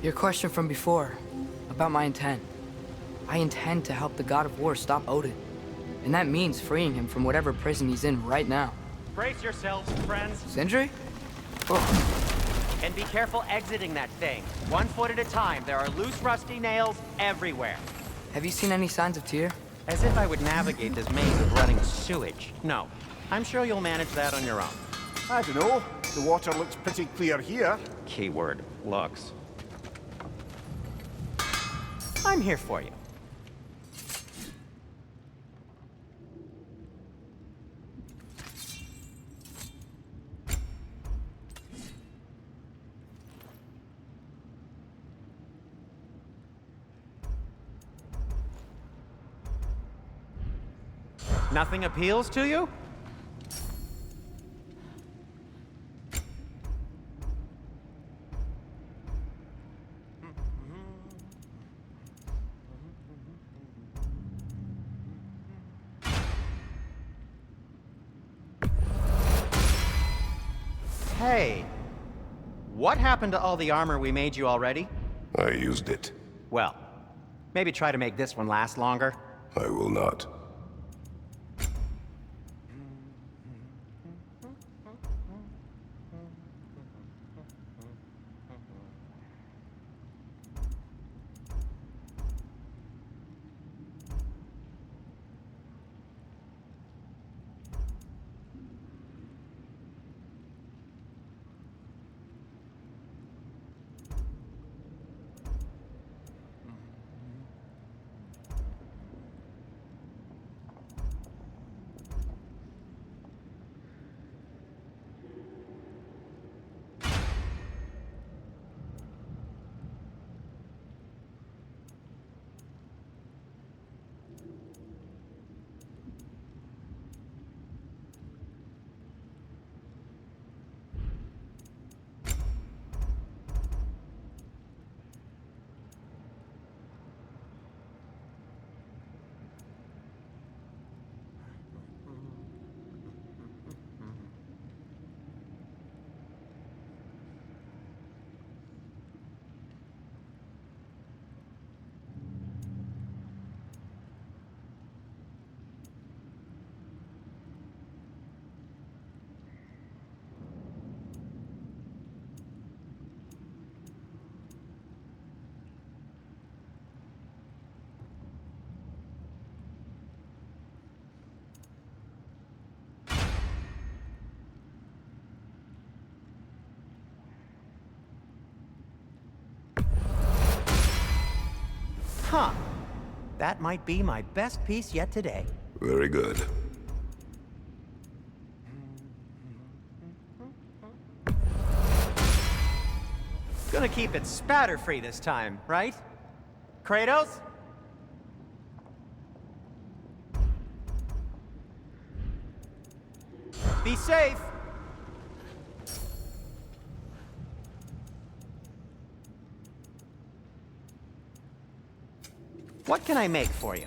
Speaker 3: Your question from before, about my intent. I intend to help the God of War stop Odin. And that means freeing him from whatever prison he's in right now.
Speaker 6: Brace yourselves, friends,
Speaker 3: Sindri?
Speaker 6: and be careful exiting that thing. 1 foot at a time. There are loose, rusty nails everywhere.
Speaker 3: Have you seen any signs of Tyr?
Speaker 6: As if I would navigate this maze of running sewage. No. I'm sure you'll manage that on your own.
Speaker 1: I don't know. The water looks pretty clear here.
Speaker 6: Keyword, looks. I'm here for you. Nothing appeals to you? Hey, what happened to all the armor we made you already?
Speaker 2: I used it.
Speaker 6: Well, maybe try to make this one last longer.
Speaker 2: I will not.
Speaker 6: Huh. That might be my best piece yet today.
Speaker 2: Very good.
Speaker 6: Gonna keep it spatter-free this time, right? Kratos? Be safe! What can I make for you?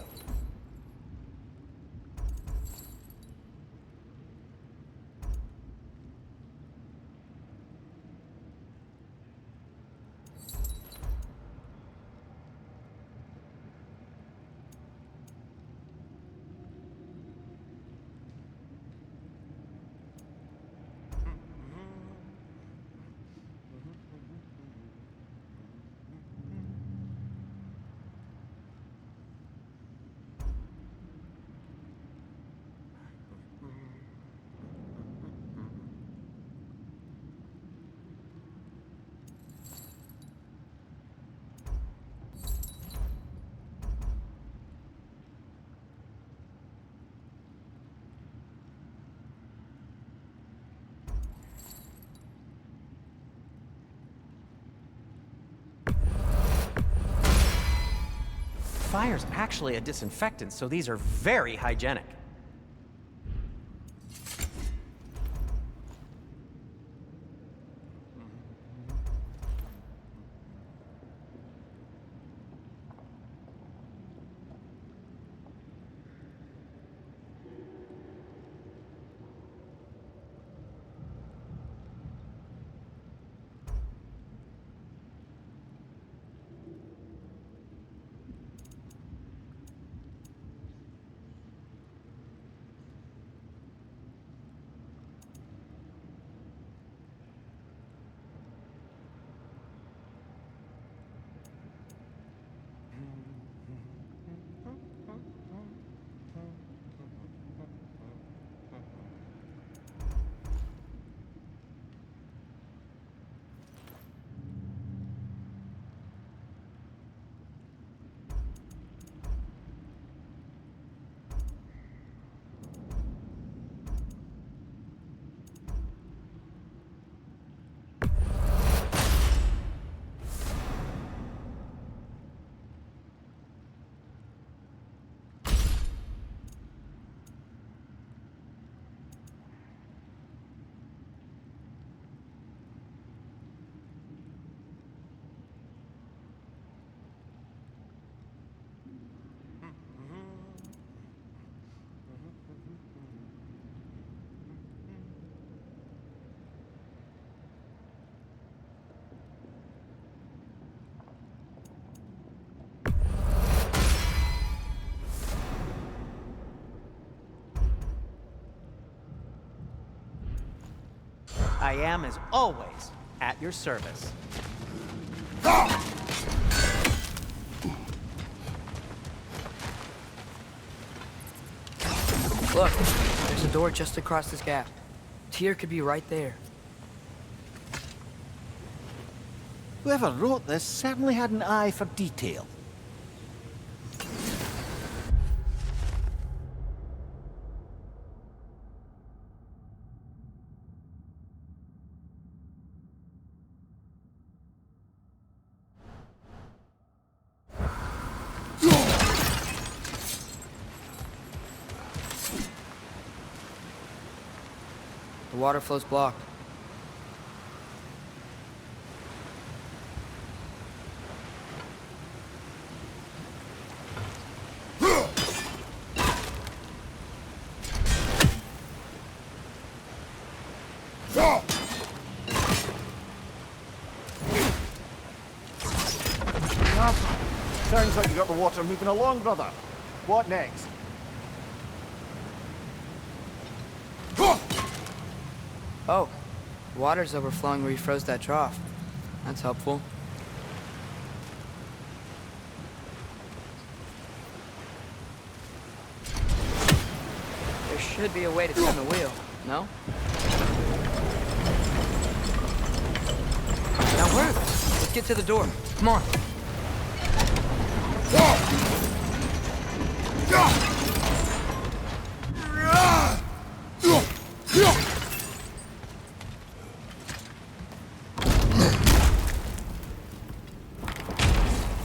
Speaker 6: Fire's actually a disinfectant, so these are very hygienic. I am, as always, at your service.
Speaker 3: Look, there's a door just across this gap. Tyr could be right there.
Speaker 1: Whoever wrote this certainly had an eye for detail.
Speaker 3: The water flow's blocked.
Speaker 1: Sounds like you got the water moving along, brother. What next?
Speaker 3: Oh, water's overflowing where you froze that trough. That's helpful. There should be a way to turn the wheel, no? That worked. Let's get to the door. Come on.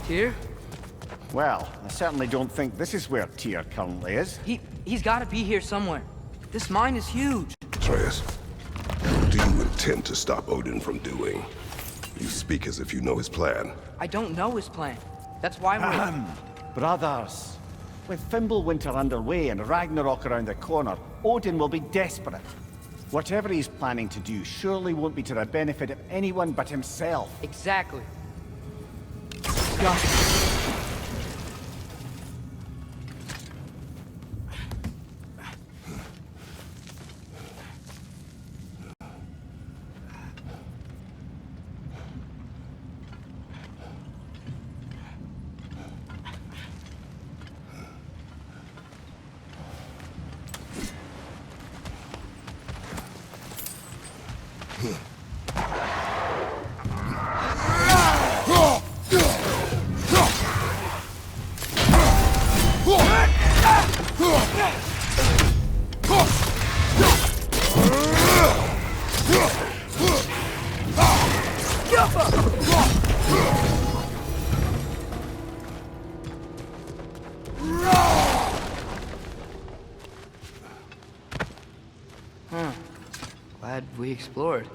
Speaker 3: Tyr?
Speaker 1: Well, I certainly don't think this is where Tyr currently is.
Speaker 3: He's gotta be here somewhere. This mine is huge.
Speaker 2: Atreus, what do you intend to stop Odin from doing? You speak as if you know his plan.
Speaker 3: I don't know his plan. That's why we're...
Speaker 1: Brothers, with Fimbulwinter underway and Ragnarok around the corner, Odin will be desperate. Whatever he's planning to do surely won't be to the benefit of anyone but himself.
Speaker 3: Exactly. Glad we explored.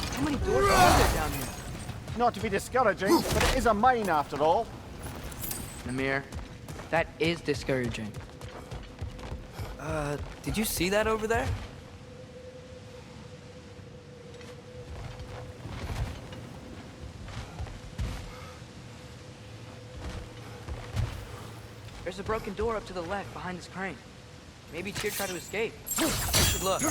Speaker 3: How many doors are there down here?
Speaker 1: Not to be discouraging, but it is a mine after all.
Speaker 3: Namir, that is discouraging. Did you see that over there? There's a broken door up to the left behind this crane. Maybe Tyr tried to escape. We should look.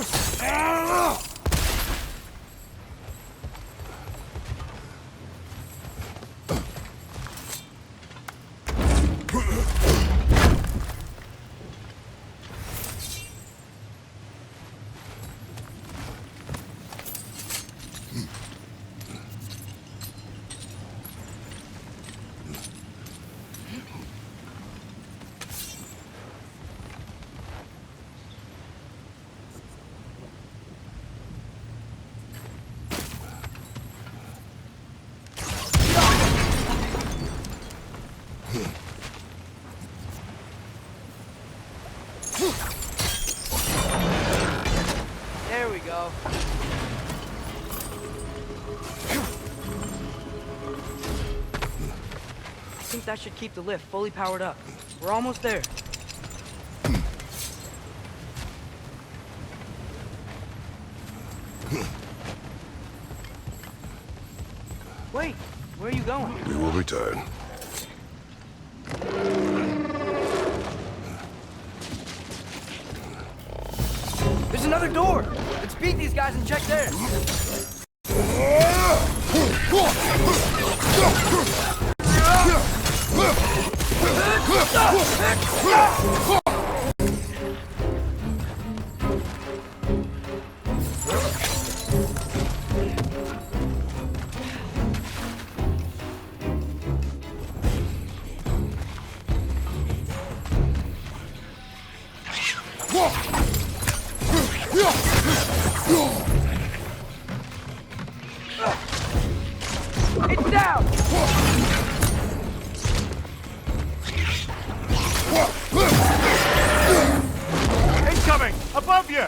Speaker 3: There we go. I think that should keep the lift fully powered up. We're almost there. Wait, where are you going?
Speaker 2: We will return.
Speaker 3: There's another door! Let's beat these guys and check there! It's down!
Speaker 1: Incoming! Above you!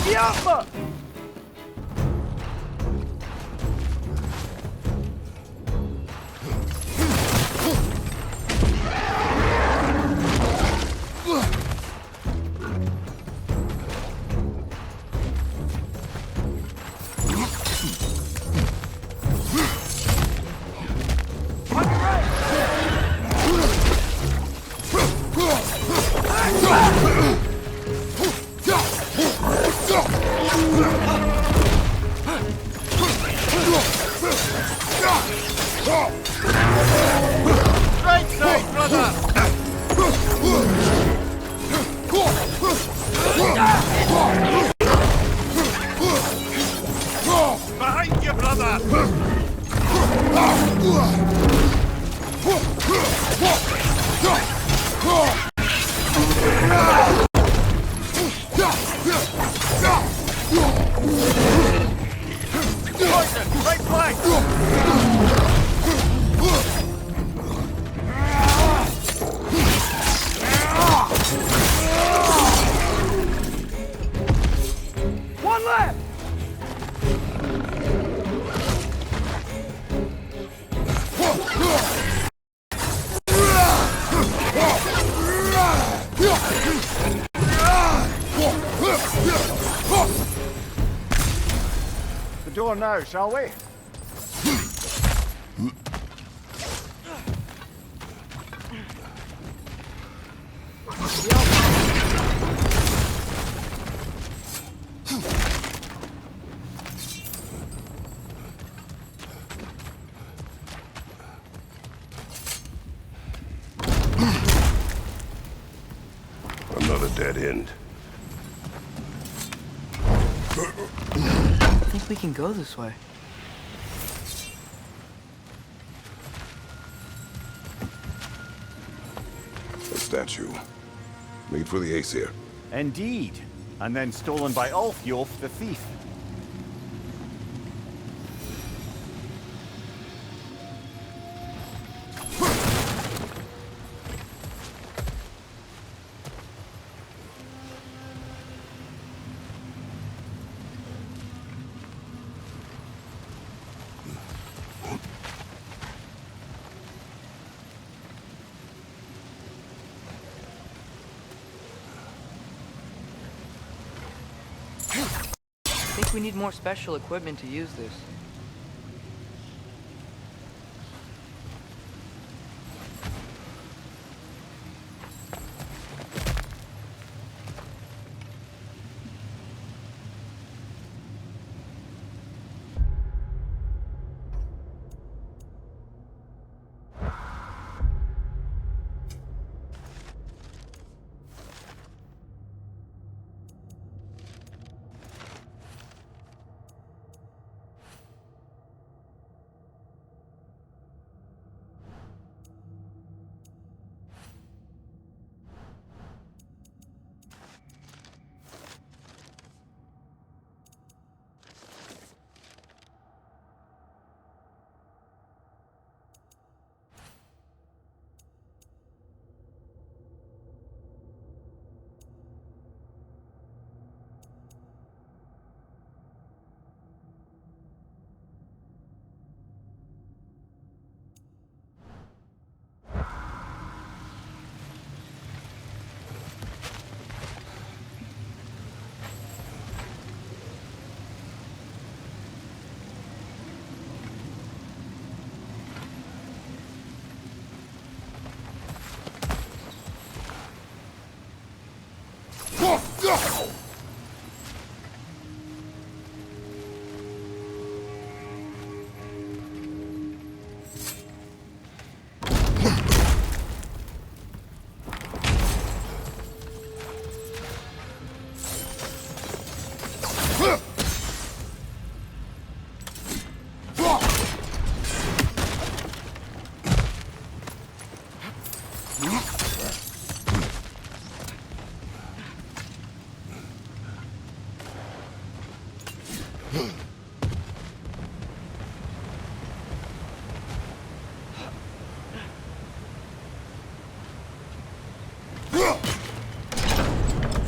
Speaker 3: Yapma!
Speaker 5: Right side, brother! Behind you, brother! Poison! Right flank!
Speaker 3: One left!
Speaker 1: The door now, shall we?
Speaker 2: Another dead end.
Speaker 3: I think we can go this way.
Speaker 2: A statue. Made for the Aesir.
Speaker 1: Indeed. And then stolen by Ulfjolf the thief.
Speaker 3: I think we need more special equipment to use this.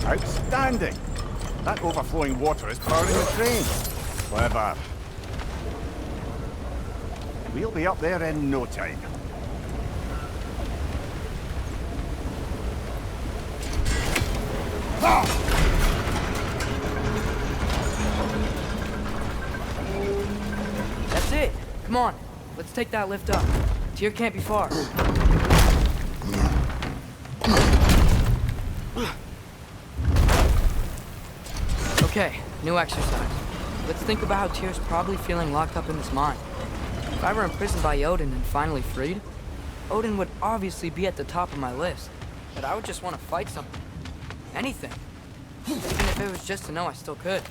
Speaker 1: Outstanding! That overflowing water is powering the train. Clever. We'll be up there in no time.
Speaker 3: That's it. Come on. Let's take that lift up. Tyr can't be far. Okay, new exercise. Let's think about how Tyr's probably feeling locked up in his mind. If I were imprisoned by Odin and finally freed, Odin would obviously be at the top of my list. But I would just want to fight something. Anything. Even if it was just to know I still could.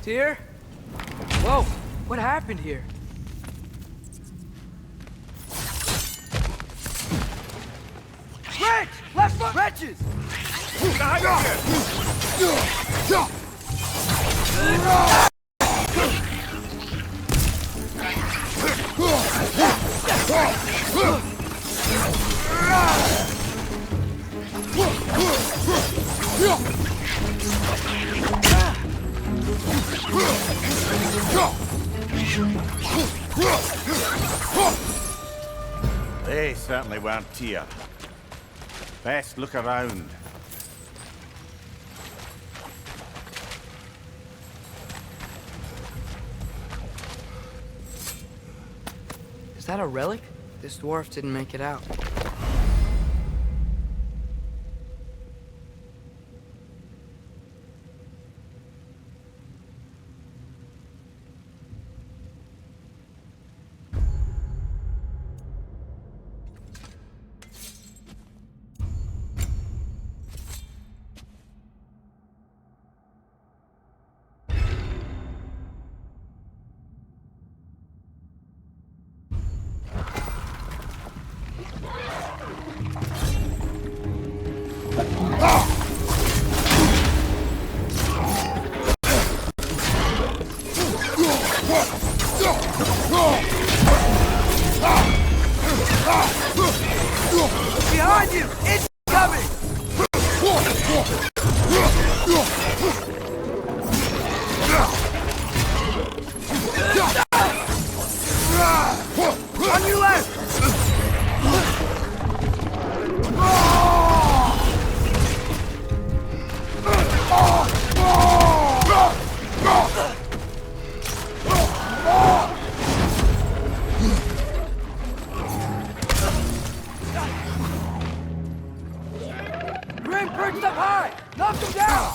Speaker 3: Tyr? Whoa, what happened here?
Speaker 5: Wretch! Left foot! Wretches! Behind
Speaker 1: They certainly weren't Tyr. Best look around.
Speaker 3: Is that a relic? This dwarf didn't make it out.
Speaker 5: Behind you! It's coming! On your left! Grim perched up high! Knock him down!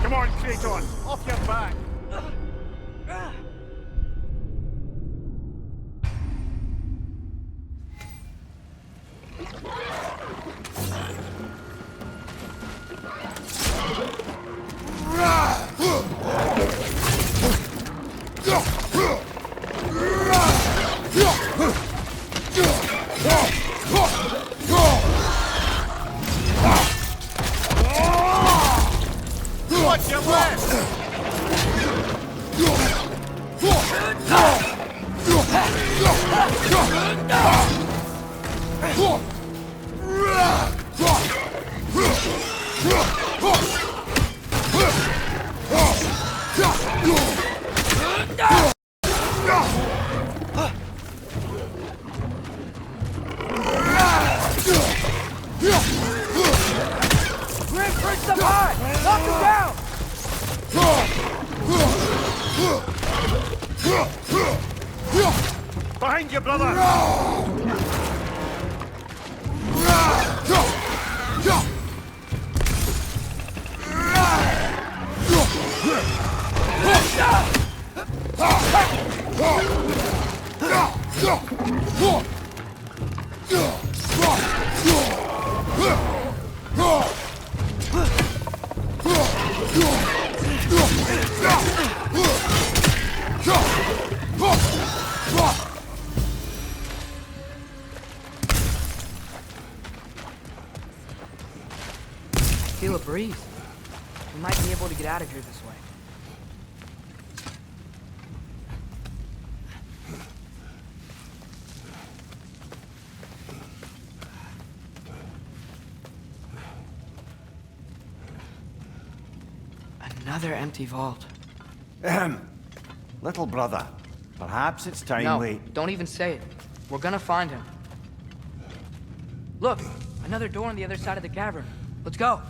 Speaker 1: Come on, Kratos! Off your back!
Speaker 5: Watch your left! Grim perched up high! Knock him down!
Speaker 1: Behind you, brother!
Speaker 3: feel a breeze. We might be able to get out of here this way. Another empty vault.
Speaker 1: Little brother, perhaps it's time
Speaker 3: No,
Speaker 1: we...
Speaker 3: don't even say it. We're gonna find him. Look, another door on the other side of the cavern. Let's go.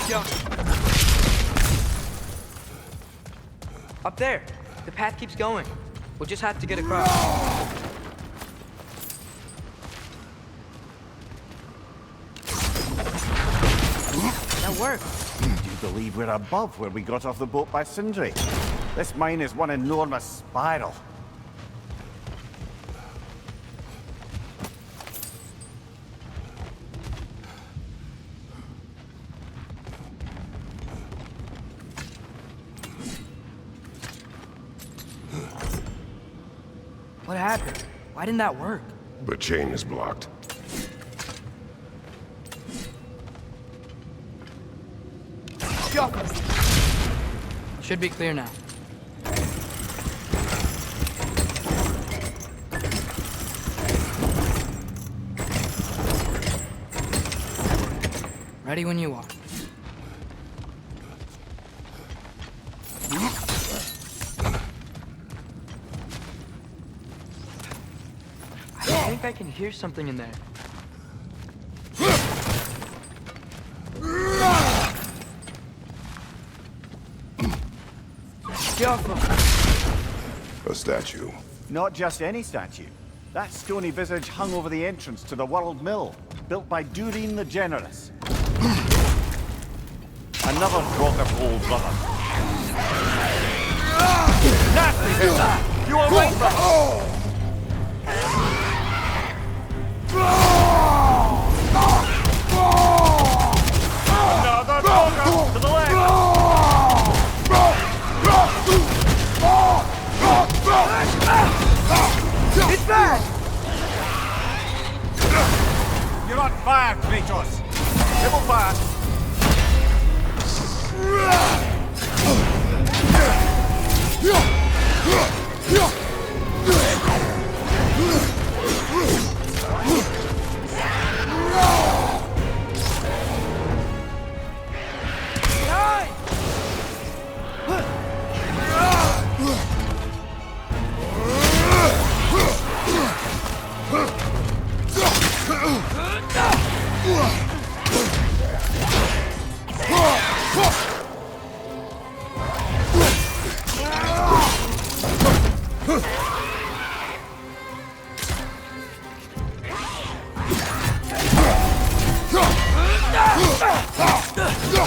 Speaker 3: Jump. Up there. The path keeps going. We'll just have to get across. That worked.
Speaker 1: Do you believe we're above where we got off the boat by Sindri? This mine is one enormous spiral.
Speaker 3: What happened? Why didn't that work?
Speaker 2: The chain is blocked.
Speaker 3: Jump! Should be clear now. Ready when you are. I think I can hear something in there.
Speaker 2: A statue.
Speaker 1: Not just any statue. That stony visage hung over the entrance to the World Mill, built by Durin the Generous. Another drop of old brother. Nasty hitter! You are right, brother! Another drop to the left!
Speaker 5: It's bad!
Speaker 1: You're on fire, Kratos! It will pass!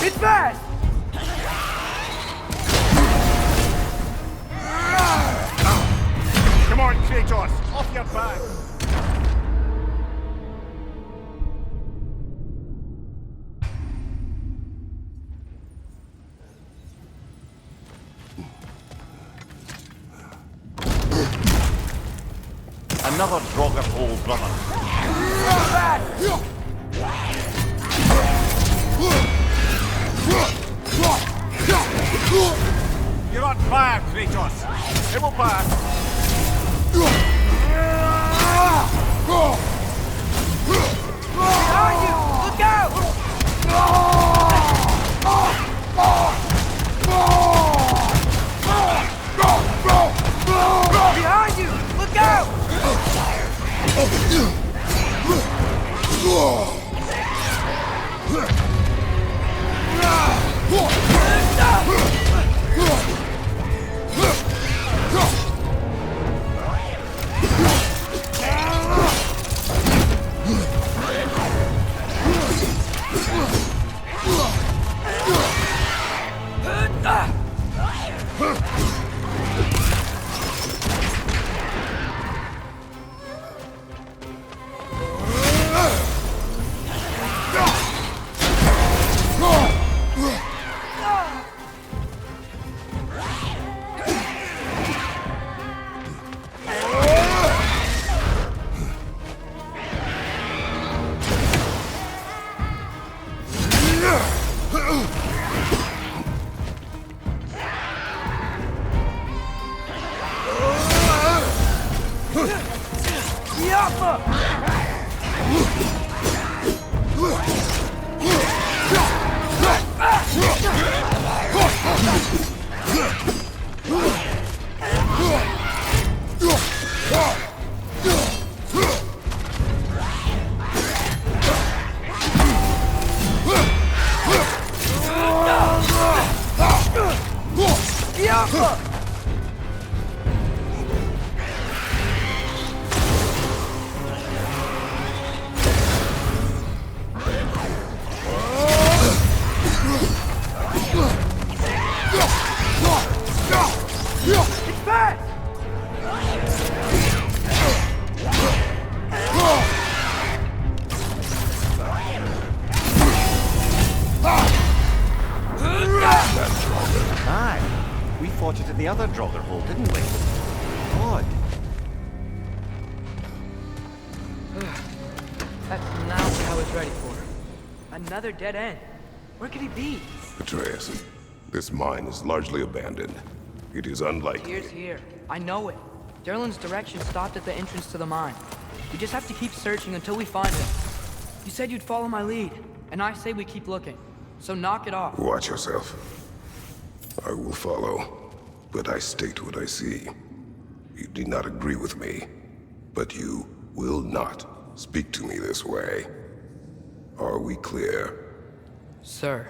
Speaker 5: It's bad!
Speaker 1: Come on, Kratos! Off your back! Another drog of old brother. You're on fire, Kratos! It will pass!
Speaker 5: Behind you! Look out!
Speaker 1: did the other draw their hole, didn't we? Odd.
Speaker 3: That's not what I was ready for. Another dead end. Where could he be?
Speaker 2: Atreus, this mine is largely abandoned. It is unlikely.
Speaker 3: Tyr's here. I know it. Derlin's direction stopped at the entrance to the mine. We just have to keep searching until we find him. You said you'd follow my lead, and I say we keep looking. So knock it off.
Speaker 2: Watch yourself. I will follow, but I state what I see. You do not agree with me, but you will not speak to me this way. Are we clear?
Speaker 3: Sir.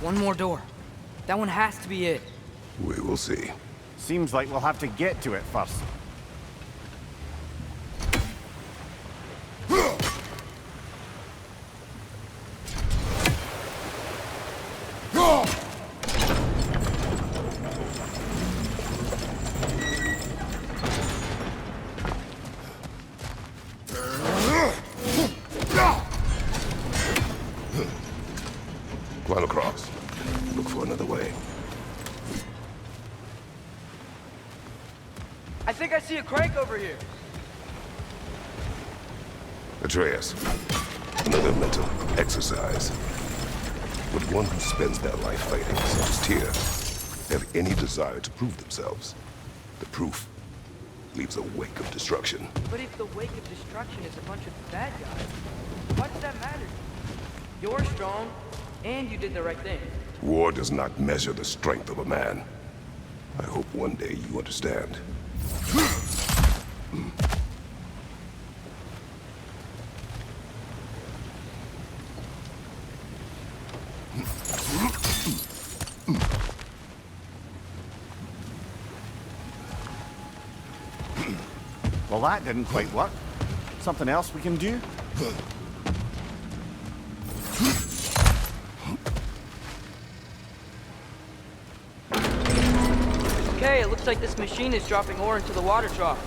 Speaker 3: One more door. That one has to be it.
Speaker 2: We will see.
Speaker 1: Seems like we'll have to get to it first.
Speaker 2: Climb across. Look for another way.
Speaker 5: I think I see a crank over here.
Speaker 2: Atreus, another mental exercise. Would one who spends their life fighting, such as Tyr, have any desire to prove themselves? The proof leaves a wake of destruction.
Speaker 3: But if the wake of destruction is a bunch of bad guys, why does that matter? You're strong, and you did the right thing.
Speaker 2: War does not measure the strength of a man. I hope one day you understand.
Speaker 1: Well, that didn't quite work. Something else we can do?
Speaker 3: Okay, it looks like this machine is dropping ore into the water trough.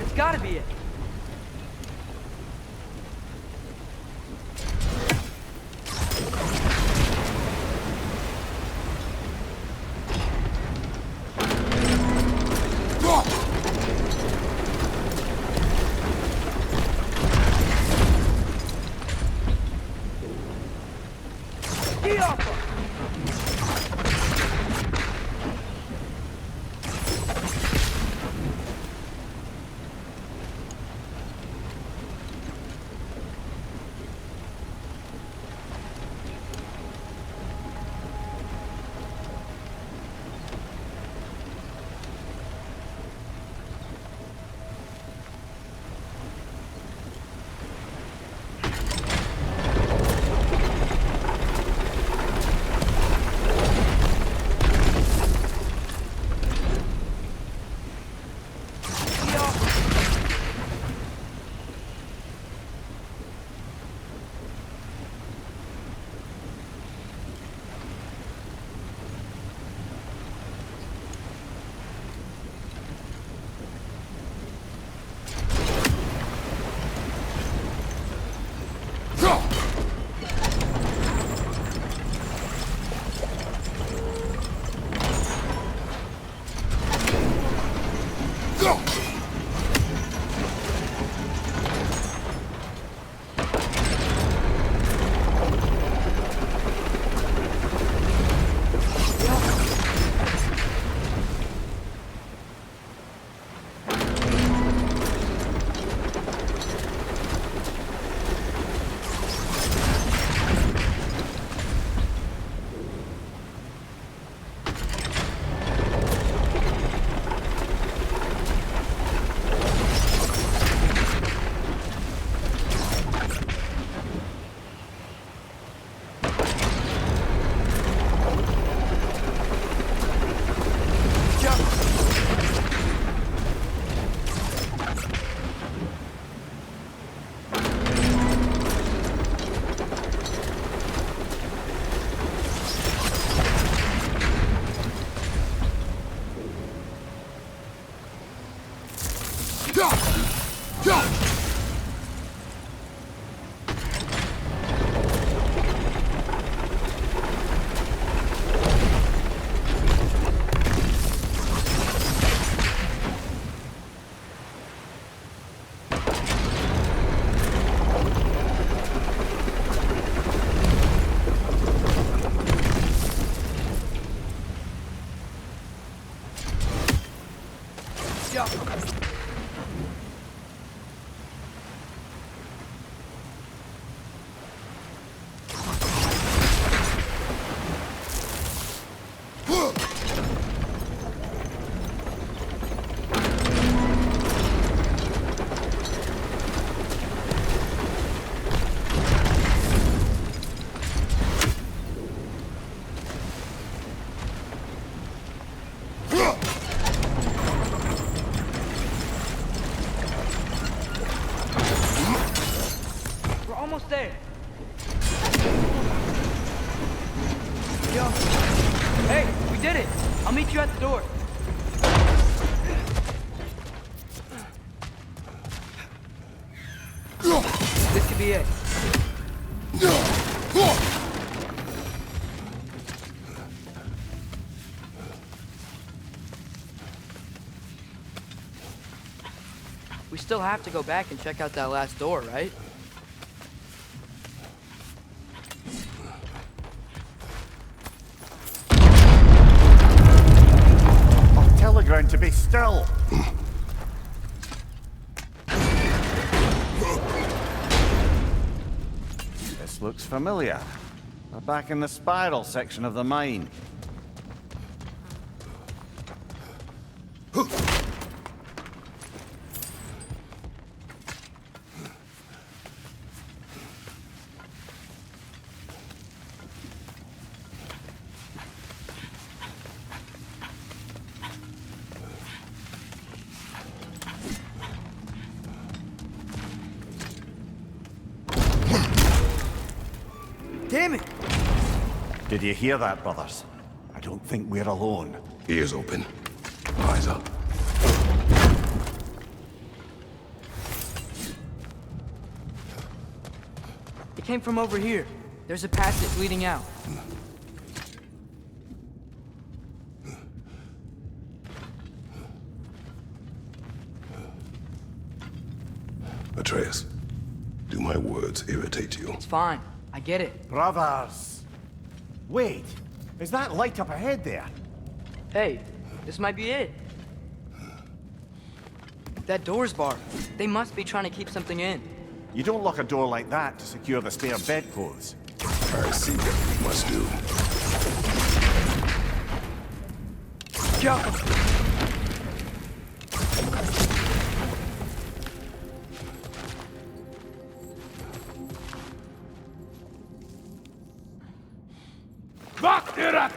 Speaker 3: It's gotta be it. We're almost there. Yo. Hey, we did it. I'll meet you at the door. This could be it. We still have to go back and check out that last door, right?
Speaker 1: I'll tell the ground to be still. This looks familiar. We're back in the spiral section of the mine.
Speaker 3: Damn it!
Speaker 1: Did you hear that, brothers? I don't think we're alone.
Speaker 2: Ears open. Eyes up.
Speaker 3: It came from over here. There's a passage leading out.
Speaker 2: Atreus, do my words irritate you?
Speaker 3: It's fine. I get it.
Speaker 1: Brothers! Wait, is that light up ahead there?
Speaker 3: Hey, this might be it. That door's barred. They must be trying to keep something in.
Speaker 1: You don't lock a door like that to secure the spare bedclothes.
Speaker 2: I see what we must do.
Speaker 3: Go!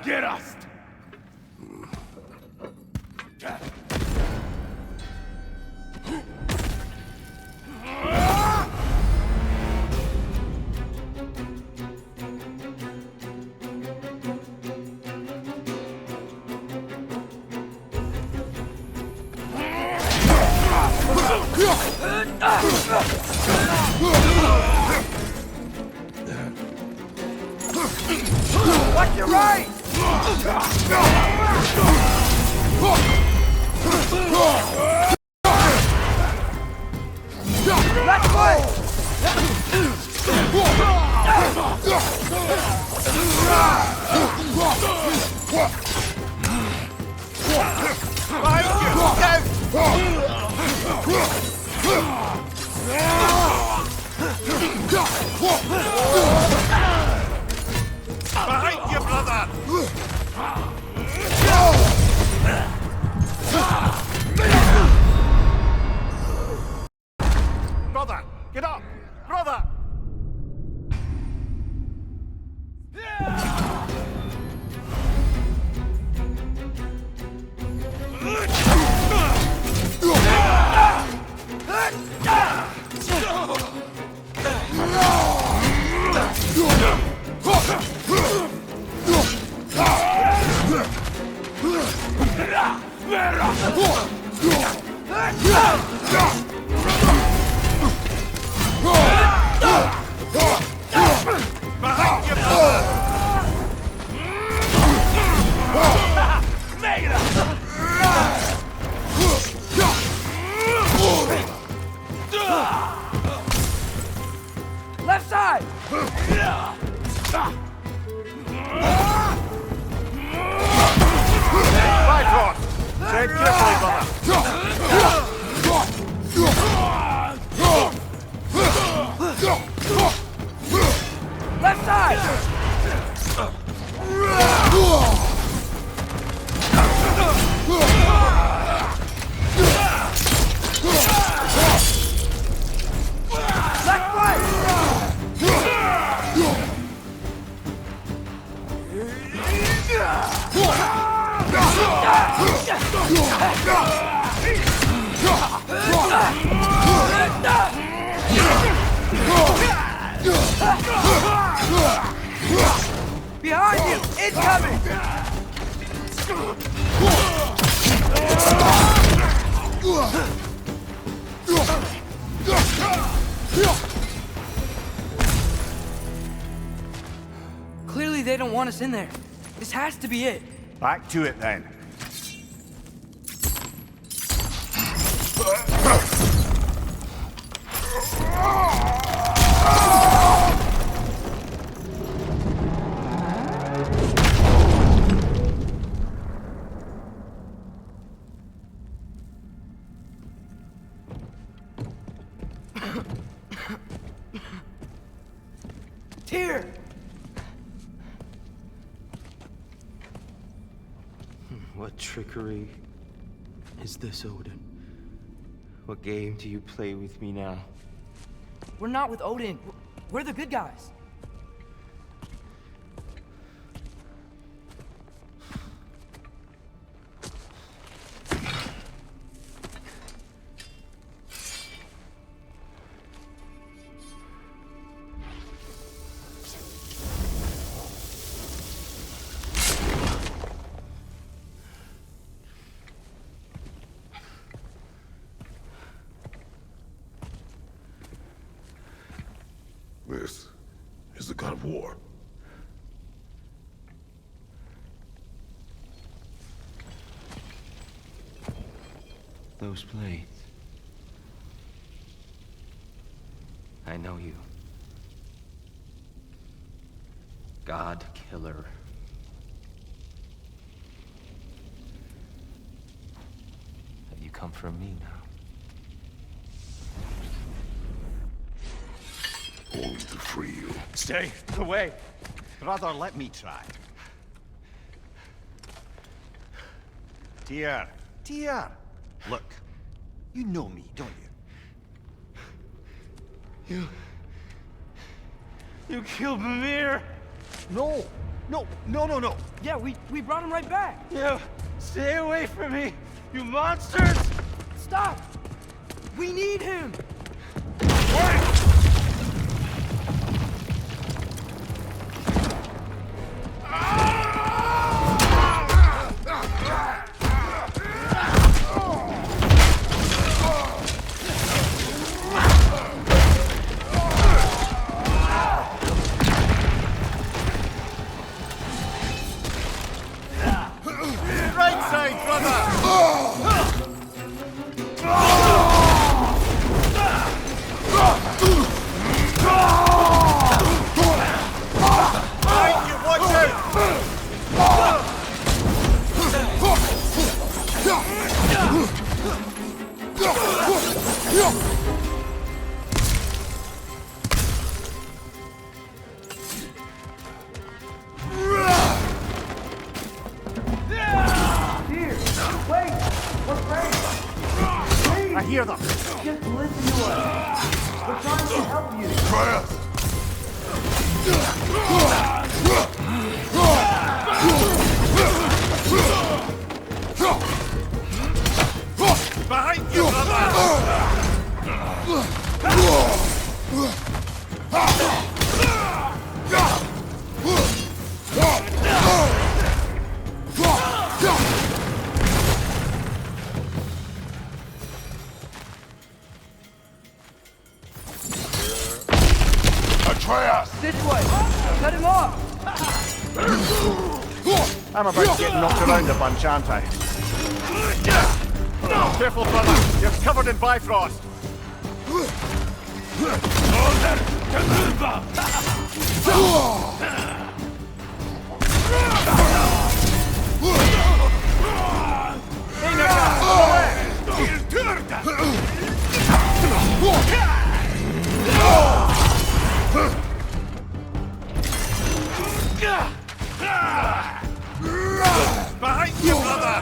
Speaker 7: Gerast!
Speaker 5: Watch your right! Left foot!
Speaker 1: Behind you, brother! Brother, get up! Brother!
Speaker 5: Left side!
Speaker 1: Bifrost! Tread carefully, brother.
Speaker 5: Left side! Left flank! Behind you! Incoming! Clearly they don't want us in there. This has to be it.
Speaker 1: Back to it then.
Speaker 5: Tyr!
Speaker 8: What trickery is this, Odin? What game do you play with me now?
Speaker 5: We're not with Odin. We're the good guys.
Speaker 2: This is the god of war.
Speaker 8: Those blades. I know you. God Killer. Have you come for me now?
Speaker 2: Only to free you.
Speaker 1: Stay away. Brother, let me try. Tyr. Tyr. Look, you know me, don't you?
Speaker 8: You killed Mimir!
Speaker 1: No. No.
Speaker 5: Yeah, we brought him right back.
Speaker 8: You stay away from me, you monsters!
Speaker 5: Stop! We need him!
Speaker 1: Right side, brother! Right, you watch out! I hear them.
Speaker 5: Just listen to us. We're trying to help you.
Speaker 2: Try us!
Speaker 1: Behind you, brother!
Speaker 2: Atreus!
Speaker 5: This way. Cut him off.
Speaker 1: I'm about to get knocked around a bunch, aren't I? Careful, brother. You're covered in Bifrost. Behind you, brother!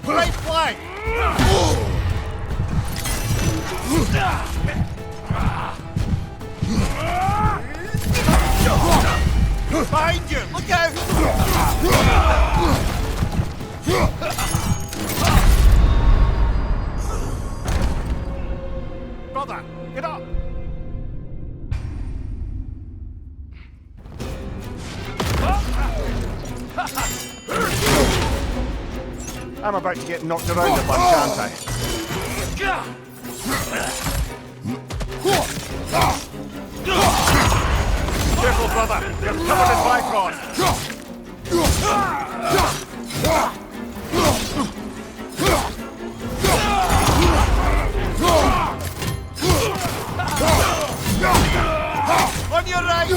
Speaker 1: Right flank! Behind you! Look out! Brother, get up! I'm about to get knocked around a bunch, aren't I? Careful, brother! You're covered in Bifrost! On your right!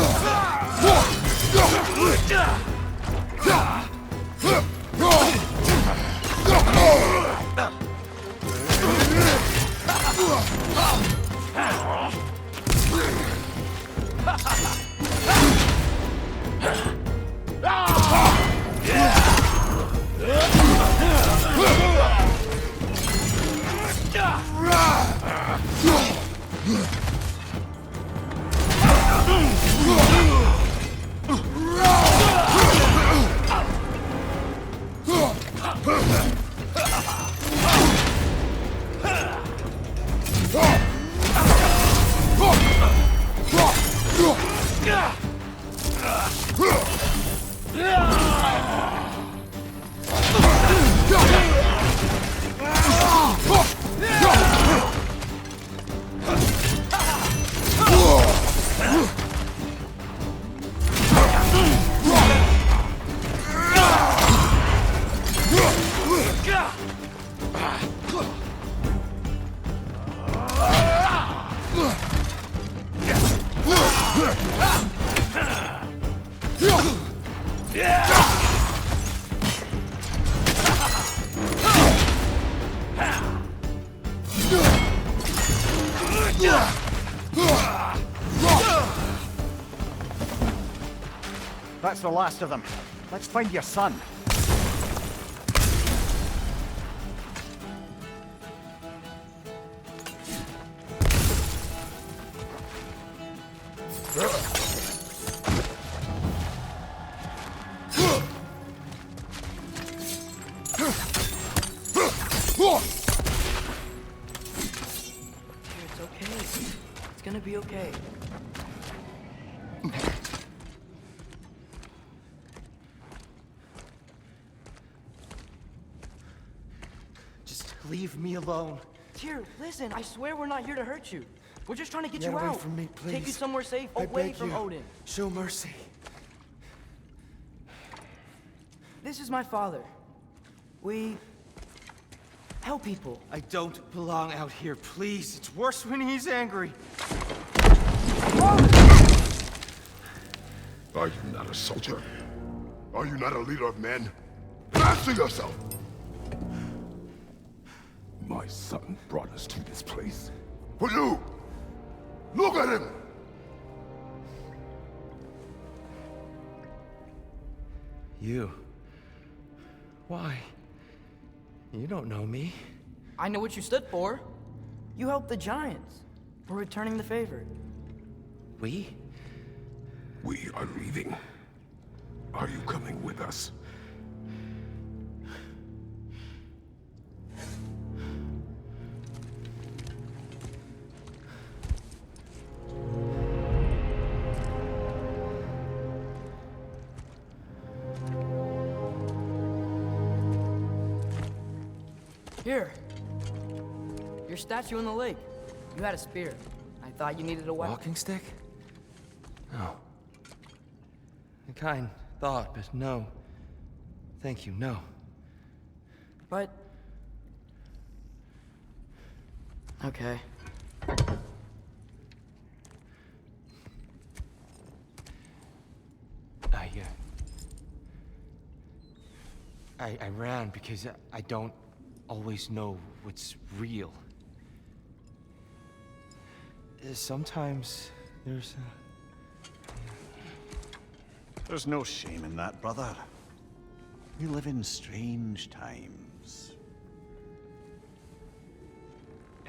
Speaker 1: That's the last of them. Let's find your son.
Speaker 3: It's okay. It's gonna be okay.
Speaker 8: Leave me alone.
Speaker 3: Tyr, listen, I swear we're not here to hurt you. We're just trying to get
Speaker 8: Get
Speaker 3: you
Speaker 8: away
Speaker 3: out.
Speaker 8: from me, please.
Speaker 3: Take you somewhere safe,
Speaker 8: I
Speaker 3: away
Speaker 8: beg
Speaker 3: from
Speaker 8: you.
Speaker 3: Odin.
Speaker 8: Show mercy.
Speaker 3: This is my father. We help people.
Speaker 8: I don't belong out here, please. It's worse when he's angry.
Speaker 7: Are you not a soldier? Are you not a leader of men? Answer yourself! My son brought us to this place. For you! Look at him!
Speaker 8: You. Why? You don't know me.
Speaker 3: I know what you stood for. You helped the Giants. We're returning the favor.
Speaker 8: We?
Speaker 7: We are leaving. Are you coming with us?
Speaker 3: Here. Your statue in the lake. You had a spear. I thought you needed a weapon.
Speaker 8: Walking stick? No. A kind thought, but no. Thank you, no.
Speaker 3: But... Okay.
Speaker 8: I ran because I don't always know what's real. Sometimes there's
Speaker 1: There's no shame in that, brother. We live in strange times.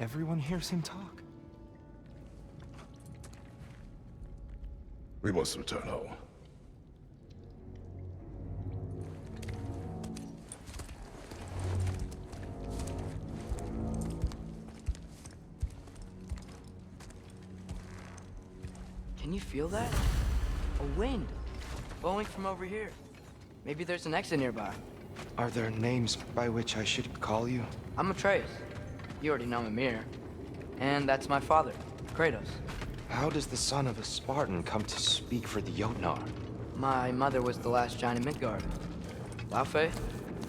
Speaker 8: Everyone hears him talk.
Speaker 2: We must return home.
Speaker 3: Can you feel that? A wind. Blowing from over here. Maybe there's an exit nearby.
Speaker 8: Are there names by which I should call you?
Speaker 3: I'm Atreus. You already know Mimir. And that's my father, Kratos.
Speaker 8: How does the son of a Spartan come to speak for the Jotnar?
Speaker 3: My mother was the last giant in Midgard. Laufey?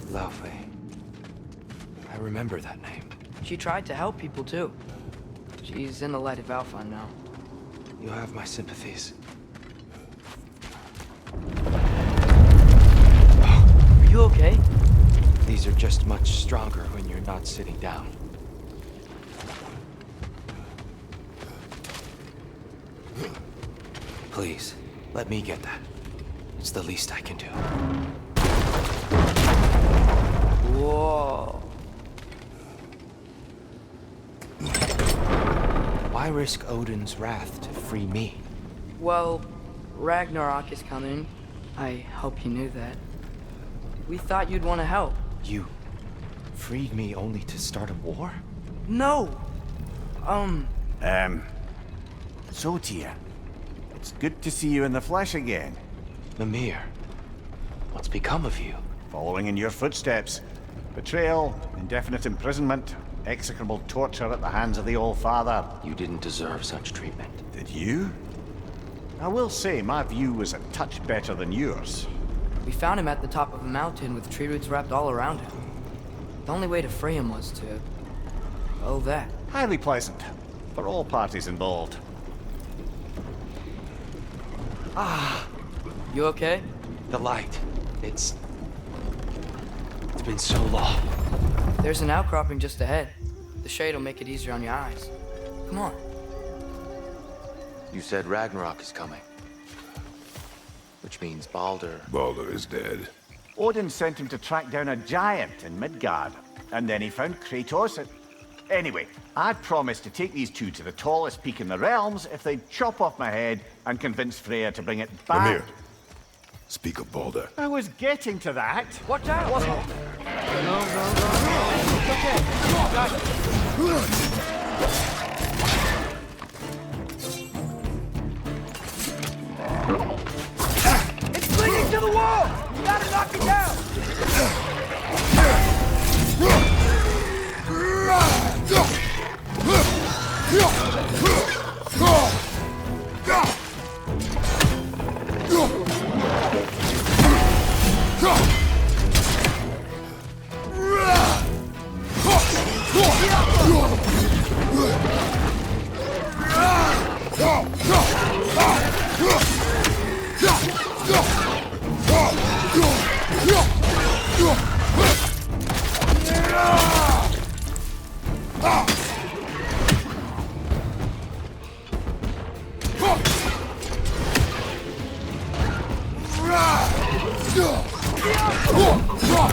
Speaker 8: Laufey. I remember that name.
Speaker 3: She tried to help people too. She's in the light of Alpha now.
Speaker 8: You have my sympathies.
Speaker 3: Are you okay?
Speaker 8: These are just much stronger when you're not sitting down. Please, let me get that. It's the least I can do.
Speaker 3: Whoa.
Speaker 8: Why risk Odin's wrath to free me?
Speaker 3: Well, Ragnarok is coming. I hope you knew that. We thought you'd want to help.
Speaker 8: You freed me only to start a war?
Speaker 3: No!
Speaker 1: So, Tia, it's good to see you in the flesh again.
Speaker 8: Mimir, what's become of you?
Speaker 1: Following in your footsteps. Betrayal, indefinite imprisonment, execrable torture at the hands of the Old Father.
Speaker 8: You didn't deserve such treatment.
Speaker 1: Did you? I will say, my view was a touch better than yours.
Speaker 3: We found him at the top of a mountain with tree roots wrapped all around him. The only way to free him was to... oh, that.
Speaker 1: Highly pleasant, for all parties involved.
Speaker 3: You okay?
Speaker 8: The light. It's been so long.
Speaker 3: There's an outcropping just ahead. The shade will make it easier on your eyes. Come on.
Speaker 8: You said Ragnarok is coming. Which means Baldur.
Speaker 2: Baldur is dead.
Speaker 1: Odin sent him to track down a giant in Midgard, and then he found Kratos and... Anyway, I'd promised to take these two to the tallest peak in the realms if they'd chop off my head and convince Freya to bring it back.
Speaker 2: Mimir, speak of Baldur.
Speaker 1: I was getting to that.
Speaker 3: Watch out!
Speaker 5: It's clinging to the wall! You gotta knock it down!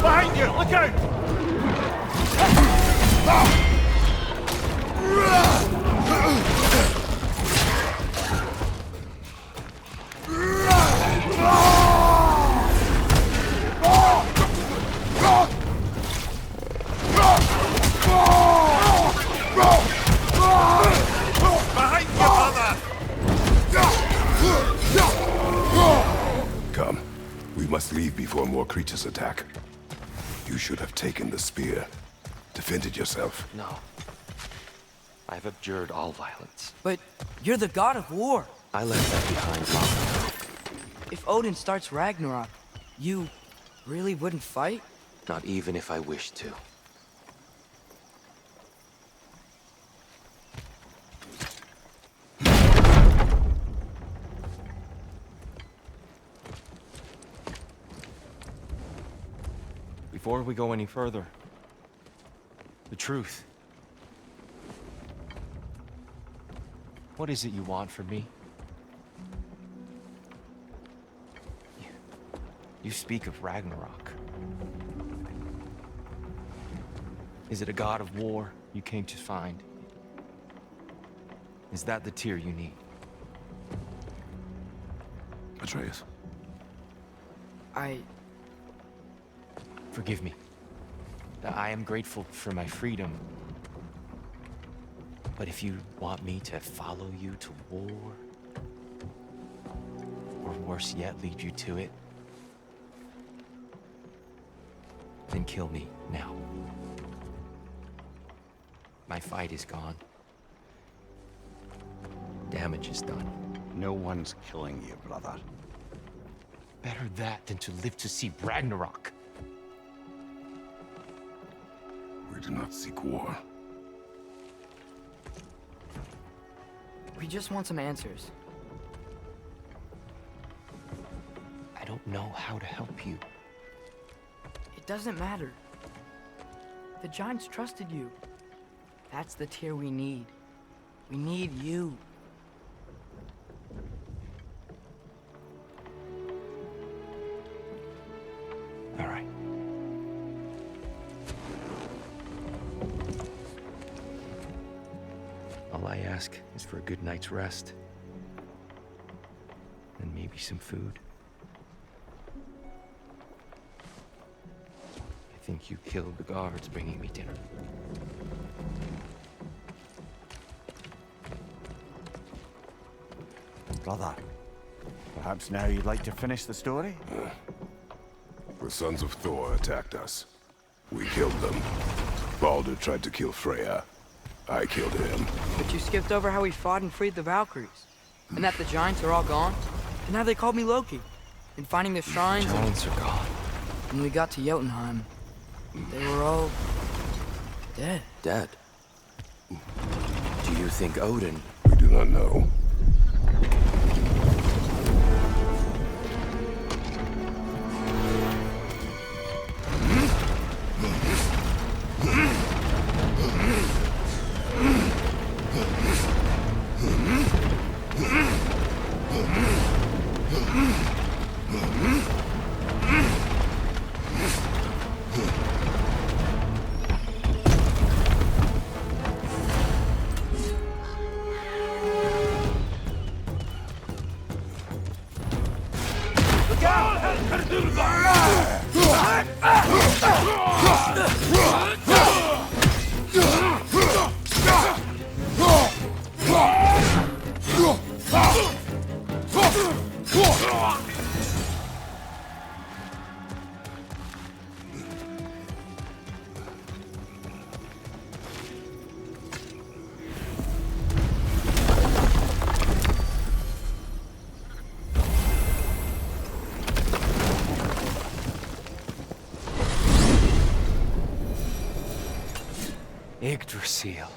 Speaker 1: Behind you! Look out! Behind you, brother!
Speaker 2: Come. We must leave before more creatures attack. You should have taken the spear. Defended yourself.
Speaker 8: No. I've abjured all violence.
Speaker 3: But you're the god of war.
Speaker 8: I left that behind long ago.
Speaker 3: If Odin starts Ragnarok, you really wouldn't fight?
Speaker 8: Not even if I wished to. Before we go any further, the truth. What is it you want from me? You speak of Ragnarok. Is it a god of war you came to find? Is that the tear you need?
Speaker 2: Atreus.
Speaker 8: Forgive me. I am grateful for my freedom. But if you want me to follow you to war, or worse yet, lead you to it, then kill me now. My fight is gone. Damage is done.
Speaker 1: No one's killing you, brother.
Speaker 8: Better that than to live to see Ragnarok.
Speaker 2: We do not seek war.
Speaker 3: We just want some answers.
Speaker 8: I don't know how to help you.
Speaker 3: It doesn't matter. The Giants trusted you. That's the tear we need. We need you.
Speaker 8: All right. All I ask is for a good night's rest. And maybe some food. I think you killed the guards bringing me dinner.
Speaker 1: Brother, perhaps now you'd like to finish the story?
Speaker 2: The sons of Thor attacked us. We killed them. Baldur tried to kill Freya. I killed him.
Speaker 3: But you skipped over how we fought and freed the Valkyries. And that the Giants are all gone. And how they called me Loki. And finding the shrines.
Speaker 8: Giants are gone.
Speaker 3: When we got to Jotunheim, they were all dead.
Speaker 8: Dead? Do you think Odin...
Speaker 2: We do not know.
Speaker 8: Yggdrasil.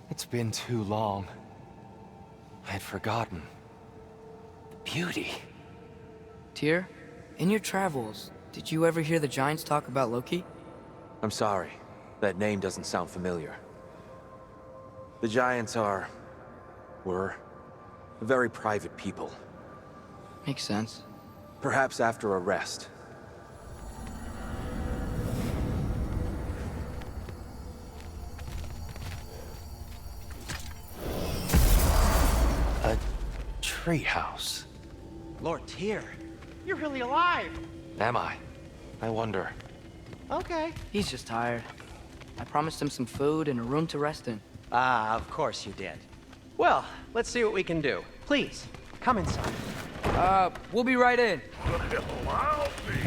Speaker 8: It's been too long. I'd forgotten. The beauty.
Speaker 3: Tyr, in your travels, did you ever hear the Giants talk about Loki?
Speaker 9: I'm sorry. That name doesn't sound familiar. The Giants were very private people.
Speaker 3: Makes sense.
Speaker 9: Perhaps after a rest.
Speaker 8: A treehouse.
Speaker 6: Lord Tyr, you're really alive!
Speaker 8: Am I? I wonder.
Speaker 6: Okay.
Speaker 3: He's just tired. I promised him some food and a room to rest in.
Speaker 6: Ah, of course you did. Well, let's see what we can do. Please, come inside.
Speaker 5: We'll be right in.
Speaker 2: I'll be